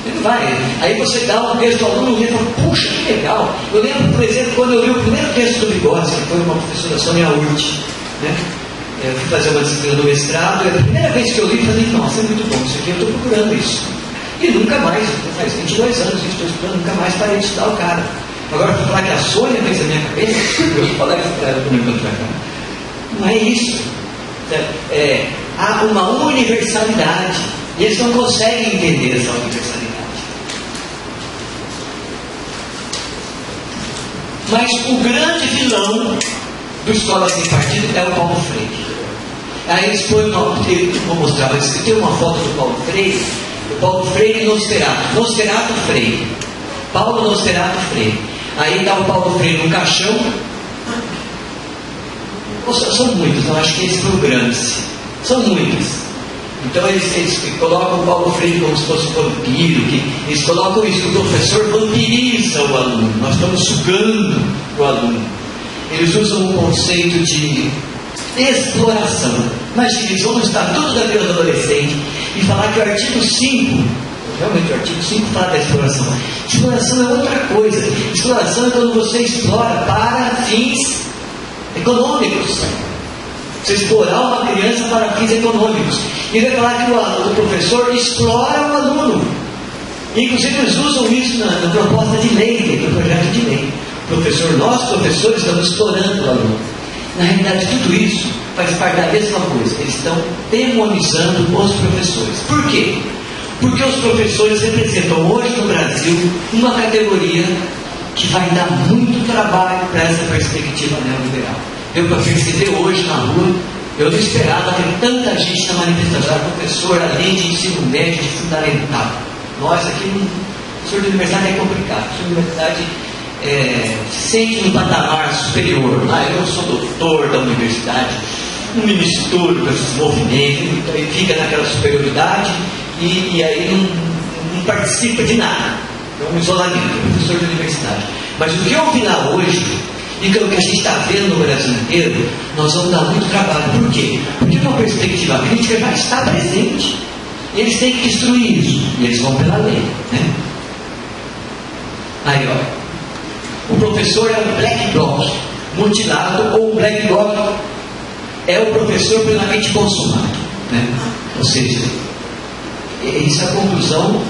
Ele não vai. Aí você dá um texto ao aluno e ele fala, puxa, que legal. Eu lembro, por exemplo, quando eu li o primeiro texto do Vygotsky, que foi uma professora Sônia Urti, né? Eu fui fazer uma disciplina do mestrado, e a primeira vez que eu li, falei, nossa, é muito bom isso aqui, eu estou procurando isso. E nunca mais, faz 22 anos que estou estudando, nunca mais parei de estudar o cara. Agora, para falar que a Sônia fez a minha cabeça, eu vou falar isso para ela quando eu encontrar ela. Não é isso. Há uma universalidade, e eles não conseguem entender essa universalidade. Mas o grande vilão do Escola Sem Partido é o Paulo Freire. Aí eles põem, vou mostrar, mas tem uma foto do Paulo Freire, o Paulo Freire e Nosferatu Freire. Paulo Nosferatu Freire. Aí está o Paulo Freire no caixão. São muitos, eu acho que esse foi o Gramsci. São muitos. Então eles colocam o Paulo Freire como se fosse um vampiro, eles colocam isso, que o professor vampiriza o aluno, nós estamos sugando o aluno. Eles usam o conceito de exploração. Imagina, eles vão estar tudo da criança adolescente e falar que o artigo 5, realmente o artigo 5 fala da exploração. Exploração é outra coisa. Exploração é quando você explora para fins econômicos. Você explorar uma criança para fins econômicos. E vai falar que o professor explora o aluno. Inclusive eles usam isso na proposta de lei, no projeto de lei. Nós professores estamos explorando o aluno. Na realidade, tudo isso faz parte da mesma coisa. Eles estão demonizando os professores. Por quê? Porque os professores representam hoje no Brasil uma categoria que vai dar muito trabalho para essa perspectiva neoliberal. Eu para perceber hoje na rua, eu não esperava ter tanta gente na manifestação. Professor, além de ensino médio, de fundamental. Nós aqui, o senhor de universidade é complicado. O senhor de universidade se sente num patamar superior. Eu sou doutor da universidade, não me misturo com esses movimentos, e fica naquela superioridade e aí não participa de nada. É um isolamento, professor de universidade. Mas o que eu vi lá hoje, e que é o que a gente está vendo no Brasil inteiro, nós vamos dar muito trabalho. Por quê? Porque uma perspectiva crítica já está presente. Eles têm que destruir isso. E eles vão pela lei. Né? Aí, ó. O professor é um black bloc mutilado, ou um black bloc é o professor plenamente consumado. Né? Ou seja, isso é a conclusão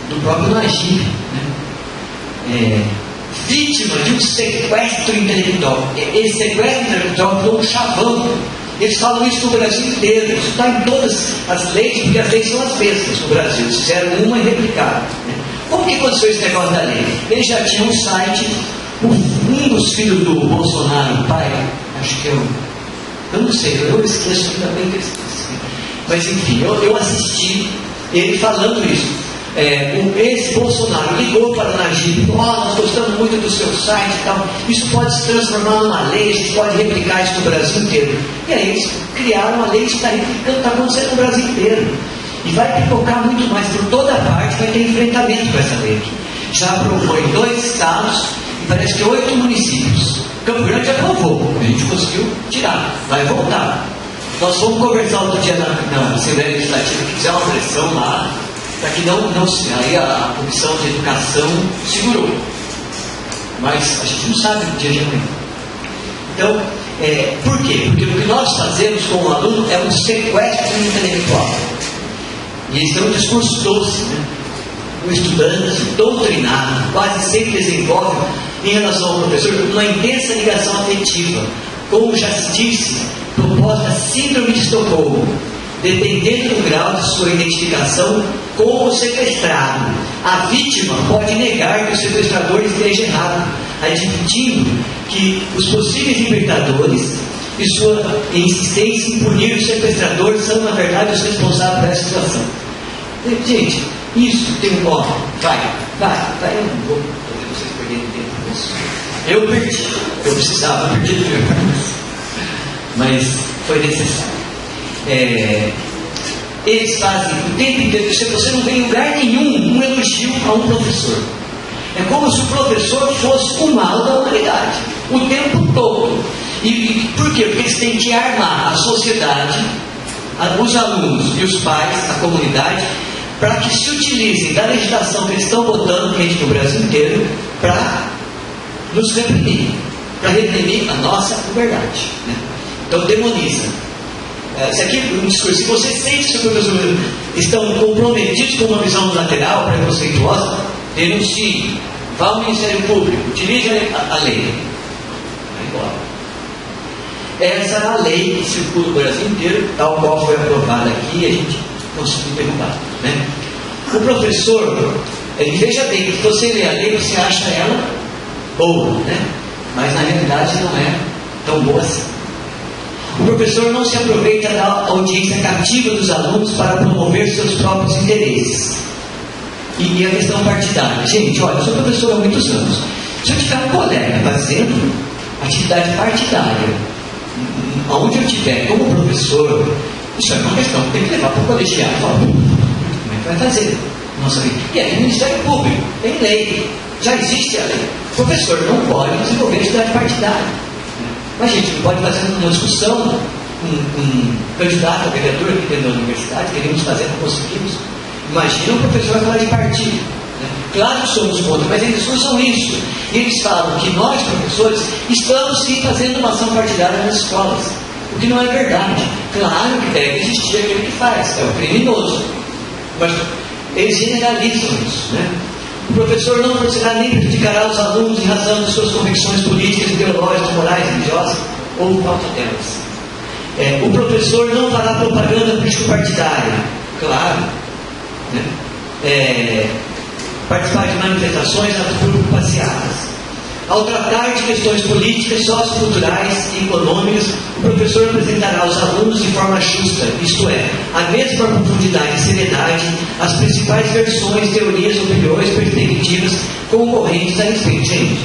do próprio Najib. Né? Vítima de um sequestro intelectual. Esse sequestro intelectual virou um chavão. Eles falam isso no Brasil inteiro. Isso está em todas as leis, porque as leis são as mesmas no Brasil. Eles fizeram uma e replicaram. Né? Como que aconteceu esse negócio da lei? Eles já tinham um site. Um dos filhos do Bolsonaro, o pai, acho que eu não sei, eu esqueço, ainda bem que eu esqueci. Mas enfim, eu assisti ele falando isso. Esse Bolsonaro ligou para o Najib e falou: nós gostamos muito do seu site e tal, isso pode se transformar numa lei, a gente pode replicar isso no Brasil inteiro. E aí eles criaram uma lei que está replicando, está acontecendo no Brasil inteiro. E vai pipocar muito mais, por toda parte vai ter enfrentamento com essa lei. Já aprovou em 2 estados, e parece que 8 municípios. Campo Grande aprovou, a gente conseguiu tirar, vai voltar. Nós vamos conversar outro dia na Assembleia Legislativa, que fizer uma pressão lá, para que não aí a Comissão de Educação segurou. mas a gente não sabe o dia de amanhã. Então, por quê? Porque o que nós fazemos com o aluno é um sequestro intelectual. E esse é um discurso doce, né? O estudante doutrinado quase sempre desenvolve, em relação ao professor, uma intensa ligação afetiva. Como já se disse, proposta síndrome de Estocolmo, dependendo do grau de sua identificação com o sequestrado. A vítima pode negar que o sequestrador esteja errado, admitindo que os possíveis libertadores e sua insistência em punir o sequestrador são, na verdade, os responsáveis por essa situação. Gente, isso tem um ó, vai, eu não vou fazer vocês perderem tempo com isso. Eu perdi, eu precisava perder tempo, mas foi necessário. Eles fazem o tempo inteiro, você não vê em lugar nenhum um elogio a um professor. É como se o professor fosse o mal da humanidade, o tempo todo. E por quê? Porque eles têm que armar a sociedade, os alunos e os pais, a comunidade, para que se utilizem da legislação que eles estão botando gente no Brasil inteiro para nos reprimir, para reprimir a nossa liberdade, né? Então demoniza. Isso aqui é um discurso. Se você sente que os professores estão comprometidos com uma visão lateral, preconceituosa, denuncie, vá ao Ministério Público, utilize a lei. Vai embora. Essa é a lei que circula no Brasil inteiro, tal qual foi aprovada aqui, e a gente conseguiu derrubar, né? O professor, veja bem, que você lê a lei, você acha ela boa, né? Mas na realidade não é tão boa assim. O professor não se aproveita da audiência cativa dos alunos para promover seus próprios interesses. E a questão partidária. Gente, olha, eu sou professor há muitos anos. Se eu tiver um colega fazendo atividade partidária, onde eu estiver como professor, isso é uma questão que tem que levar para o colegiado. Como é que vai fazer? Nossa, e aí o Ministério Público tem lei, já existe a lei. O professor não pode desenvolver atividade partidária. Mas a gente não pode fazer uma discussão, um candidato a vereador aqui dentro da universidade, queremos fazer, não conseguimos. Imagina um professor falar de partido, né? Claro que somos contra, mas eles usam isso. E eles falam que nós, professores, estamos sim fazendo uma ação partidária nas escolas. O que não é verdade. Claro que deve existir aquele que faz, é o criminoso. Mas eles generalizam isso, né? O professor não será nem prejudicará os alunos em razão de suas convicções políticas, ideológicas, morais, religiosas ou falta delas. O professor não fará propaganda político-partidária, claro, né? Participar de manifestações, atos públicos, passeatas. Ao tratar de questões políticas, socioculturais e econômicas, o professor apresentará aos alunos de forma justa, isto é, a mesma profundidade e seriedade, as principais versões, teorias, opiniões, perspectivas concorrentes a respeito. Gente,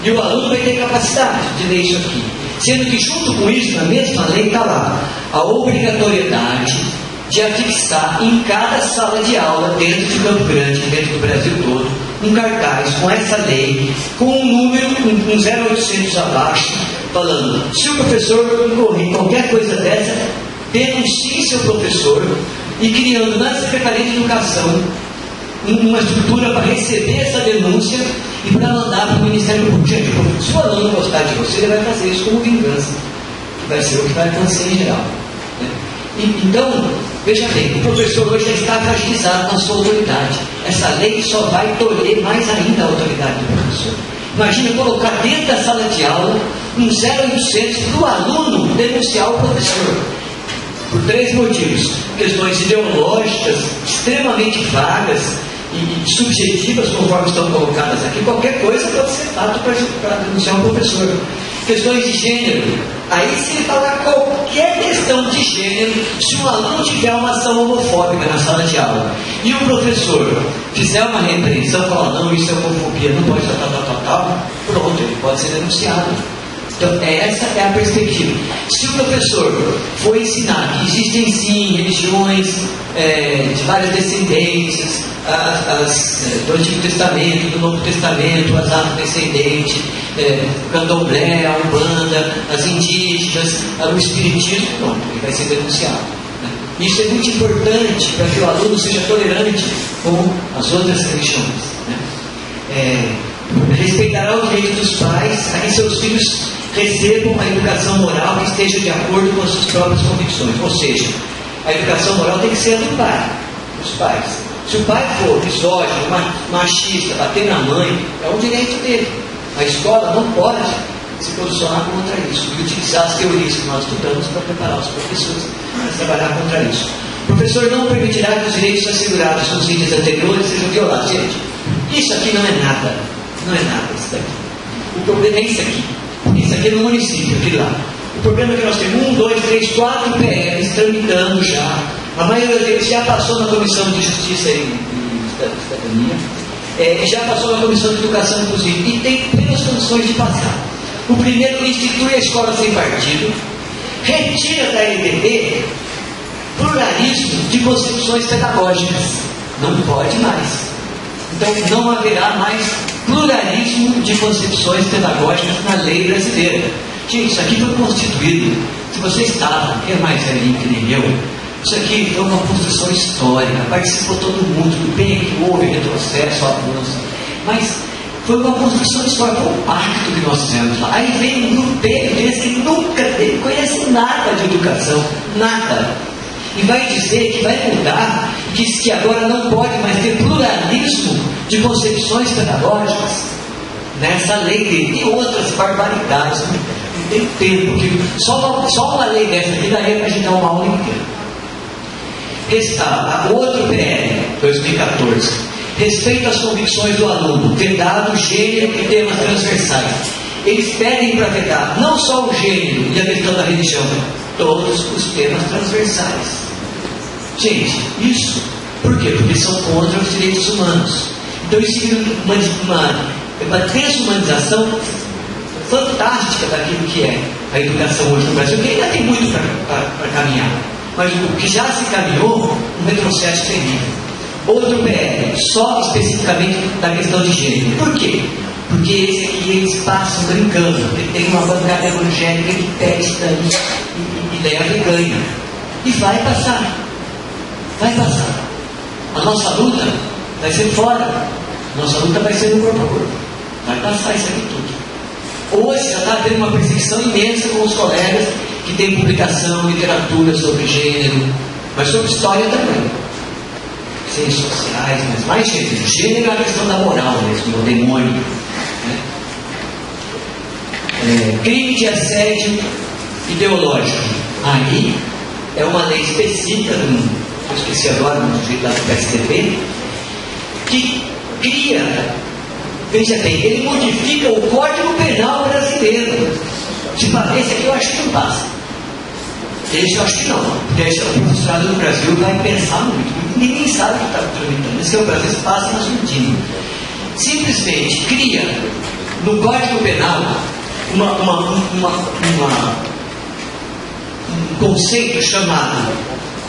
e o aluno vai ter capacidade de ler isso aqui. Sendo que, junto com isso, na mesma lei está lá a obrigatoriedade de afixar em cada sala de aula, dentro de Campo Grande, dentro do Brasil todo, um cartaz com essa lei, com um número, um 0800 abaixo, falando: se o professor incorrer em qualquer coisa dessa, denuncie seu professor, e criando na Secretaria de Educação uma estrutura para receber essa denúncia e para mandar para o Ministério Público. Gente, se o aluno não gostar de você, ele vai fazer isso como vingança, que vai ser o que vai acontecer em geral, né? Então, veja bem, o professor hoje já está fragilizado na sua autoridade. Essa lei só vai tolher mais ainda a autoridade do professor. Imagina colocar dentro da sala de aula um 0800 para o aluno denunciar o professor. Por 3 motivos: questões ideológicas extremamente vagas e subjetivas, conforme estão colocadas aqui. Qualquer coisa pode ser fato para denunciar um professor. Questões de gênero. Aí, se ele falar qualquer questão de gênero, se um aluno tiver uma ação homofóbica na sala de aula e o professor fizer uma repreensão, falar: não, isso é homofobia, não pode tal, pronto, ele pode ser denunciado. Então, essa é a perspectiva. Se o professor for ensinar que existem sim religiões de várias descendências, do Antigo Testamento, do Novo Testamento, as afrodescendentes, candomblé, a umbanda, as indígenas, o espiritismo, pronto, ele vai ser denunciado, né? Isso é muito importante para que o aluno seja tolerante com as outras religiões, né? Respeitará o direito dos pais a que seus filhos recebam a educação moral que esteja de acordo com as suas próprias convicções. Ou seja, a educação moral tem que ser a do pai, dos pais. Se o pai for misógino, machista, bater na mãe, é um direito dele. A escola não pode se posicionar contra isso e utilizar as teorias que nós estudamos para preparar os professores para trabalhar contra isso. O professor não permitirá que os direitos assegurados nos vídeos anteriores sejam violados. Gente, isso aqui não é nada. Não é nada isso daqui. O problema é isso aqui. Isso aqui é no município, aqui lá. O problema é que nós temos 1, 2, 3, 4 PLs tramitando já. A maioria deles já passou na Comissão de Justiça e Cidadania. Já passou na Comissão de Educação, inclusive. E tem plenas condições de passar. O primeiro institui a escola sem partido. Retira da LDB pluralismo de concepções pedagógicas. Não pode mais. Então não haverá mais pluralismo de concepções pedagógicas na lei brasileira. Gente, isso aqui foi constituído. Se você estava, que é mais velhinho que nem eu, isso aqui foi uma construção histórica, participou todo mundo, tudo bem que houve retrocesso, avanço, mas foi uma construção histórica, foi um pacto que nós fizemos lá. Aí vem um grupo deles que nunca conhece nada de educação, nada. E vai dizer que vai mudar, diz que agora não pode mais ter pluralismo de concepções pedagógicas nessa lei dele e outras barbaridades. Não tem tempo, que só uma lei dessa aqui daria para a gente dar uma aula inteira. Está outro PL 2014. Respeito às convicções do aluno, vedado gênero e temas transversais. Eles pedem para vedar não só o gênero e a questão da religião, todos os temas transversais. Gente, isso, por quê? Porque são contra os direitos humanos. Então isso é uma desumanização fantástica daquilo que é a educação hoje no Brasil, que ainda tem muito para caminhar. Mas o que já se caminhou, um retrocesso terrível. Outro PL, só especificamente da questão de gênero. Por quê? Porque esse aqui eles passam brincando. Ele tem uma bancada evangélica que pega isso daí e leva e ganha. E vai passar. Vai passar. A nossa luta vai ser fora. A nossa luta vai ser no corpo a corpo. Vai passar isso aqui tudo. Hoje já está tendo uma perseguição imensa com os colegas que têm publicação, literatura sobre gênero, mas sobre história também. Ciências sociais, mas mais gênero. Gênero é a questão da moral mesmo, do demônio. Crime de assédio ideológico. Aí é uma lei específica, eu esqueci agora, do jeito do PSDB, que cria, veja bem, ele modifica o Código Penal brasileiro. Tipo, esse aqui eu acho que não passa. Esse eu acho que não. Porque esse é o professorado do Brasil vai pensar muito. Ninguém sabe o que está tramitando. Esse é o Brasil, passa na surdina. Simplesmente cria no Código Penal um conceito chamado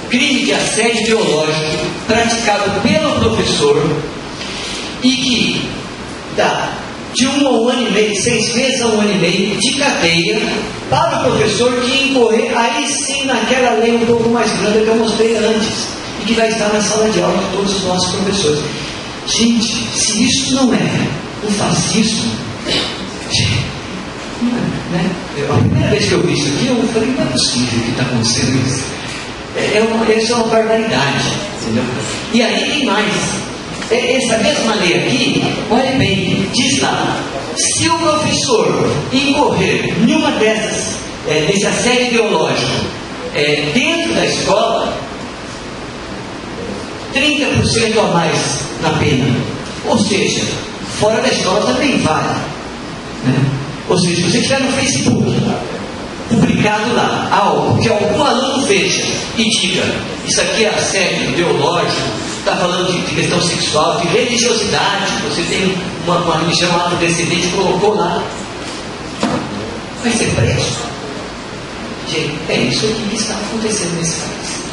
crime de assédio ideológico praticado pelo professor e que dá de 1 a 1 ano e meio, 6 meses a 1 ano e meio de cadeia para o professor que incorrer aí sim naquela lei um pouco mais grande que eu mostrei antes e que vai estar na sala de aula de todos os nossos professores. Gente, se isso não é o fascismo, né? A primeira vez que eu vi isso aqui, eu falei, não é possível que está acontecendo isso. Isso é uma barbaridade, entendeu? E aí tem mais. Essa mesma lei aqui, olha bem, diz lá, se o professor incorrer em uma dessas, desse assédio ideológico dentro da escola, 30% a mais na pena. Ou seja, fora da escola também vale. Né? Ou seja, se você estiver no Facebook, publicado lá, algo que algum aluno veja e diga, isso aqui é assédio ideológico, está falando de questão sexual, de religiosidade, você tem uma religião afrodescendente, colocou lá, vai ser preso. Gente, é isso aqui que está acontecendo nesse país.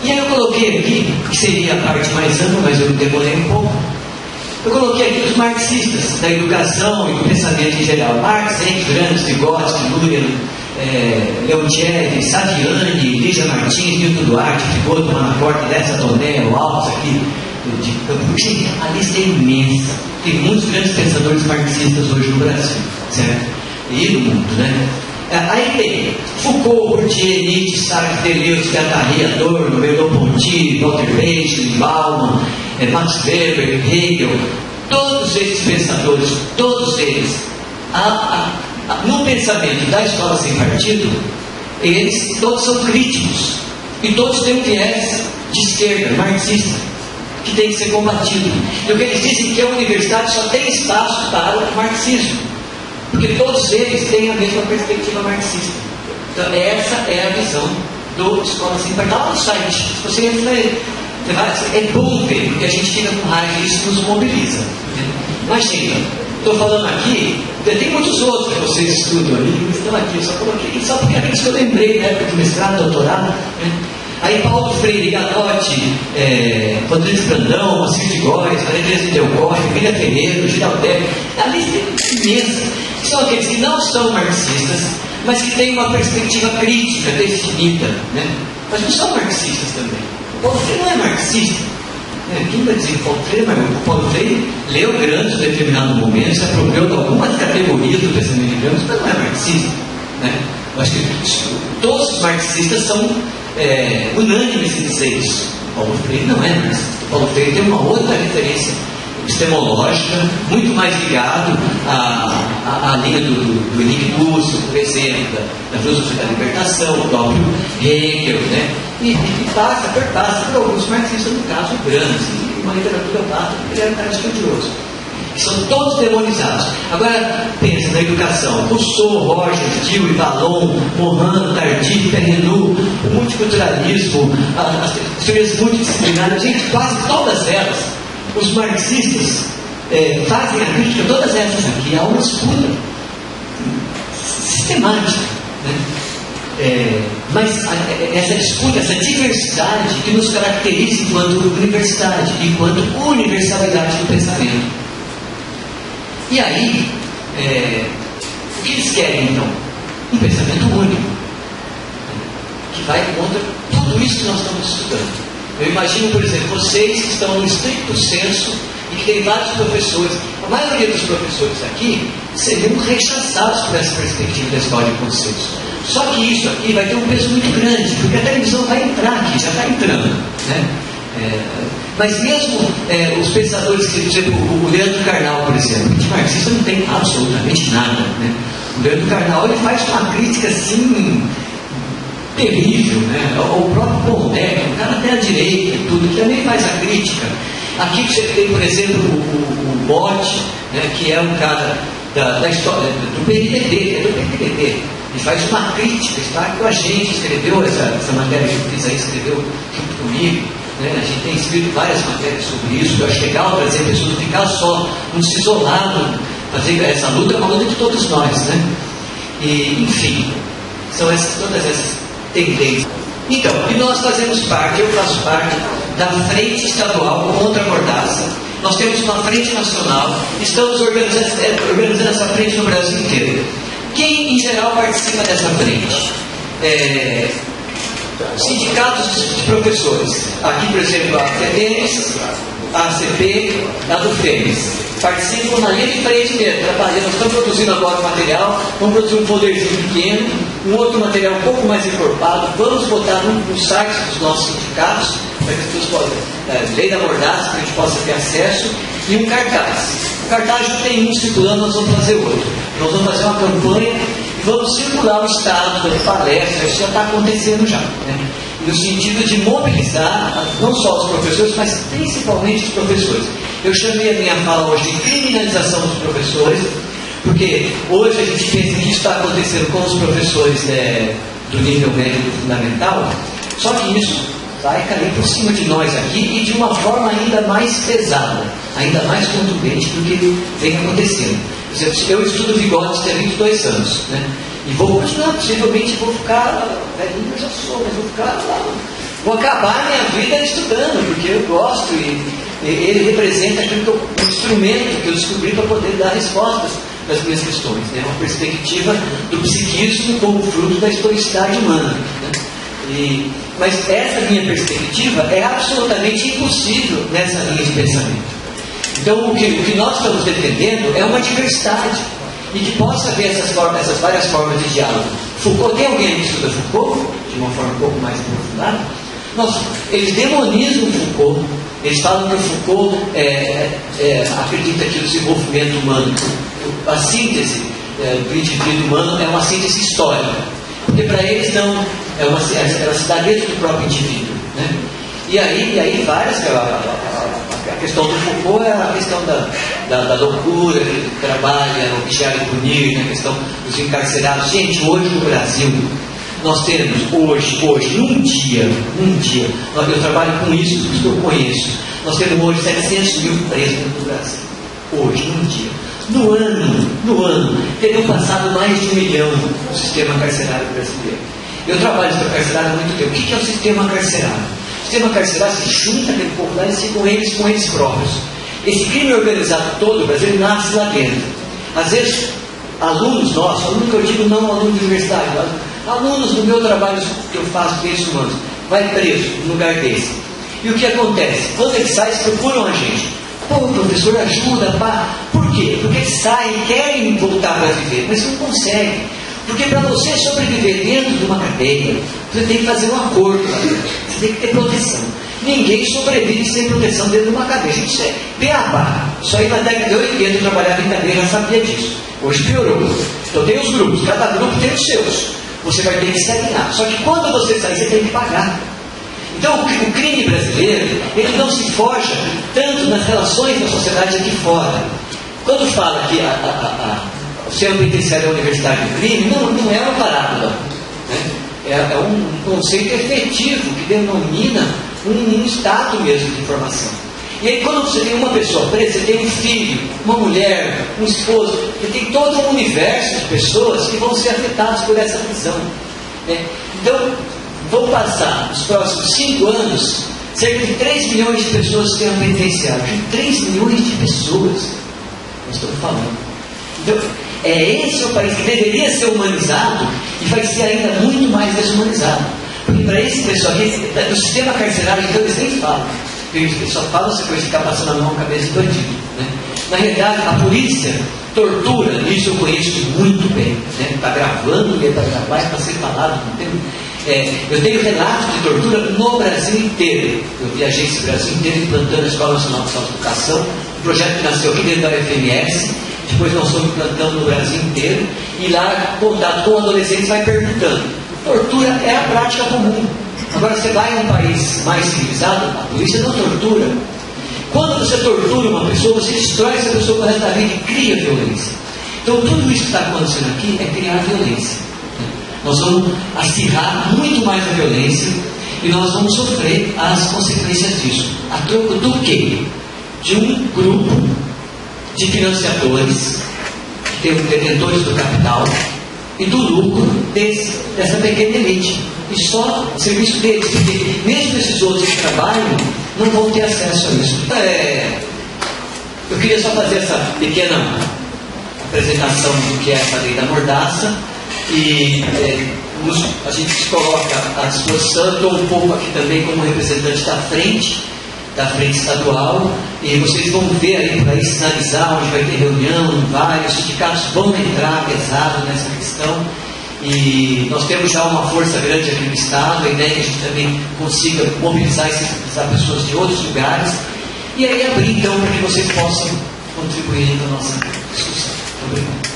E aí eu coloquei aqui, que seria a parte mais ampla, mas eu demorei um pouco. Eu coloquei aqui os marxistas da educação e do pensamento em geral. Marx, Engels, Gramsci, Vygotsky, Luhmann, Leontiev, Saviani, Lígia Martins, Milton Duarte, Foucault, Manacorte, Lessa Tomé, o Alves aqui, de Campo. Gente, a lista é imensa. Tem muitos grandes pensadores marxistas hoje no Brasil, certo? E no mundo, né? Aí tem Foucault, Bourdieu, Nietzsche, Sartre, Deleuze, Guattari, Adorno, Merleau-Ponty, Walter Benjamin, Bauman, Max Weber, Hegel. Todos esses pensadores, todos eles, no pensamento da escola sem partido, eles todos são críticos e todos têm um viés de esquerda, marxista, que tem que ser combatido. E o que eles dizem é que a universidade só tem espaço para o marxismo, porque todos eles têm a mesma perspectiva marxista. Então essa é a visão do Escola Sem Partido. Lá no site, se você é bom ver, porque a gente fica com raiva e isso nos mobiliza. Mas gente, estou falando aqui, tem muitos outros que vocês estudam ali, que estão aqui, eu só coloquei aqui, só porque é aqueles que eu lembrei na época de mestrado, doutorado, né? Aí Paulo Freire, Galotti, Rodrigues Brandão, Moacir de Góes, Maria Teresa de Delcorre, Emília Ferreira, Giraldelli, a lista é imensa. São aqueles que não são marxistas, mas que têm uma perspectiva crítica definida, né? Mas não são marxistas também. O Paulo Freire não é marxista. Quem vai dizer que o Paulo Freire leu Gramsci em determinado momento, se apropriou de algumas categorias do pensamento de Gramsci, mas não é marxista, né? Eu acho que todos os marxistas são unânimes em dizer isso. Paulo Freire não é marxista. Paulo Freire tem uma outra referência epistemológica, muito mais ligado à linha do Henrique Lúcio, por exemplo, da filosofia da libertação, o próprio Hegel, né? E perpassa por alguns marxistas, no caso o Gramsci, e uma literatura vasta, porque ele era um cara estudioso. São todos demonizados. Agora, pensa na educação. Rousseau, Rogers, Dewey, Vallon, Morin, Tardif, Perrineau, o multiculturalismo, as teorias multidisciplinares, gente, quase todas elas, os marxistas fazem a crítica, todas essas aqui, há uma disputa sistemática, né? Mas essa disputa, essa diversidade que nos caracteriza enquanto universidade, enquanto universalidade do pensamento. E aí, o que eles querem então? Um pensamento único, que vai contra tudo isso que nós estamos estudando. Eu imagino, por exemplo, vocês que estão no estricto senso e que tem vários professores. A maioria dos professores aqui seriam rechaçados por essa perspectiva da escola de consenso. Só que isso aqui vai ter um peso muito grande, porque a televisão vai entrar aqui, já está entrando, né? Mas mesmo os pensadores, por exemplo, o Leandro Carnal, por exemplo, de marxista não tem absolutamente nada, né? O Leandro Carnal, ele faz uma crítica assim terrível, né? O próprio Pondé, o cara até à direita e tudo, que também faz a crítica. Aqui você tem, por exemplo, o Botti, né, que é um cara da história do PMDB, ele faz uma crítica, está aqui com a gente, escreveu essa matéria que eu fiz aí, escreveu junto comigo, né? A gente tem escrito várias matérias sobre isso. Eu acho legal trazer pessoas, não ficar só, não se isolar, fazer essa luta, é uma luta de todos nós, né? E, enfim, são todas essas tendências. Então, e nós fazemos parte, eu faço parte da Frente Estadual contra a Mordaça. Nós temos uma frente nacional, estamos organizando essa frente no Brasil inteiro. Quem, em geral, participa dessa frente? Sindicatos de professores. Aqui, por exemplo, a FEDENS, a ACP, a do FEMES. Participam na linha de frente mesmo, trabalhando. Nós estamos produzindo agora um material, vamos produzir um folderzinho pequeno, um outro material um pouco mais encorpado, vamos botar no site dos nossos sindicatos, para que as pessoas possam, lei da Mordaça, para que a gente possa ter acesso, e um cartaz. O cartaz já tem um circulando, nós vamos fazer outro. Nós vamos fazer uma campanha e vamos circular o estado, fazer palestras, isso já está acontecendo já, né? No sentido de mobilizar não só os professores, mas principalmente os professores. Eu chamei a minha fala hoje de criminalização dos professores, porque hoje a gente pensa que isso está acontecendo com os professores do nível médio do fundamental, só que isso vai cair por cima de nós aqui e de uma forma ainda mais pesada, ainda mais contundente do que vem acontecendo. Eu estudo Vygotsky há 22 anos, né? E vou continuar, possivelmente vou ficar, velhinho eu já sou, mas vou ficar lá, vou acabar a minha vida estudando, porque eu gosto e ele representa aquilo um instrumento que eu descobri para poder dar respostas das minhas questões, né? Uma perspectiva do psiquismo como fruto da historicidade humana, né? Mas essa minha perspectiva é absolutamente impossível nessa linha de pensamento. Então, o que nós estamos defendendo é uma diversidade, e que possa haver essas várias formas de diálogo. Foucault, tem alguém que estuda Foucault, de uma forma um pouco mais aprofundada? Eles demonizam Foucault, eles falam que Foucault acredita que o desenvolvimento humano, a síntese do indivíduo humano é uma síntese histórica, porque para eles não, ela se dá dentro do próprio indivíduo, né? E aí várias, a questão do Foucault é a questão da loucura, que trabalha, objeto e punir, né? A questão dos encarcerados. Gente, hoje no Brasil, nós temos, hoje, num dia, eu trabalho com isso, porque eu conheço, nós temos hoje 700 mil presos no Brasil. Hoje, num dia. No ano, teriam passado mais de 1 milhão no sistema carcerário brasileiro. Eu trabalho no sistema carcerário há muito tempo. O que é o sistema carcerário? O sistema carcerário se junta aquele povo lá e com eles próprios. Esse crime organizado todo do Brasil nasce lá dentro. Às vezes, alunos nossos, aluno que eu digo não aluno de universidade, mas alunos do meu trabalho que eu faço com direitos humanos, vai preso num lugar desse. E o que acontece? Quando eles saem, eles procuram a gente. Pô, professor, ajuda, pá. Por quê? Porque eles saem e querem voltar para viver, mas não conseguem. Porque para você sobreviver dentro de uma cadeia, você tem que fazer um acordo, você tem que ter proteção. Ninguém sobrevive sem proteção dentro de uma cadeia. Isso é beabá. Isso aí na década de 80 eu trabalhava em cadeia, já sabia disso. Hoje piorou. Então tem os grupos, cada grupo tem os seus. Você vai ter que se alinhar. Só que quando você sair, você tem que pagar. Então o crime brasileiro, ele não se forja tanto nas relações da sociedade aqui fora. Quando fala que o sistema penitenciário é a universidade do crime, não é uma parábola, né? É um conceito efetivo que denomina um estado mesmo de formação. E aí quando você tem uma pessoa presa, você tem um filho, uma mulher, um esposo, você tem todo um universo de pessoas que vão ser afetadas por essa prisão, né? Então, vão passar nos próximos 5 anos cerca de 3 milhões de pessoas no sistema penitenciário. 3 milhões de pessoas nós estamos falando. Então, esse é o país que deveria ser humanizado e vai ser ainda muito mais desumanizado. Porque para esse pessoal aqui, do sistema carcerário, então eles nem falam. Eles só falam se coisa ficar passando a mão na cabeça do bandido, né? Na realidade, a polícia tortura, isso eu conheço muito bem, né? Está gravando, é para gravar, é para ser falado, não tem. Eu tenho relatos de tortura no Brasil inteiro. Eu viajei esse Brasil inteiro implantando a Escola Nacional de Educação, um projeto que nasceu aqui dentro da UFMS, depois nós fomos implantando no Brasil inteiro, e lá, contato com adolescentes, vai perguntando. Tortura é a prática comum. Agora, você vai em um país mais civilizado, a polícia não tortura. Quando você tortura uma pessoa, você destrói essa pessoa para o resto da vida e cria violência. Então, tudo isso que está acontecendo aqui é criar violência. Nós vamos acirrar muito mais a violência e nós vamos sofrer as consequências disso. A troco do quê? De um grupo de financiadores, detentores do capital e do lucro dessa pequena elite. E só o serviço deles, porque mesmo esses outros que trabalham não vão ter acesso a isso. Eu queria só fazer essa pequena apresentação do que é essa lei da mordaça. E a gente se coloca à disposição. Estou um pouco aqui também como representante da frente estadual, e vocês vão ver aí por aí, sinalizar onde vai ter reunião, vários sindicatos vão entrar pesado nessa questão, e nós temos já uma força grande aqui no estado. A ideia é que a gente também consiga mobilizar e sensibilizar pessoas de outros lugares, e aí abrir então para que vocês possam contribuir com a nossa discussão. Muito obrigado.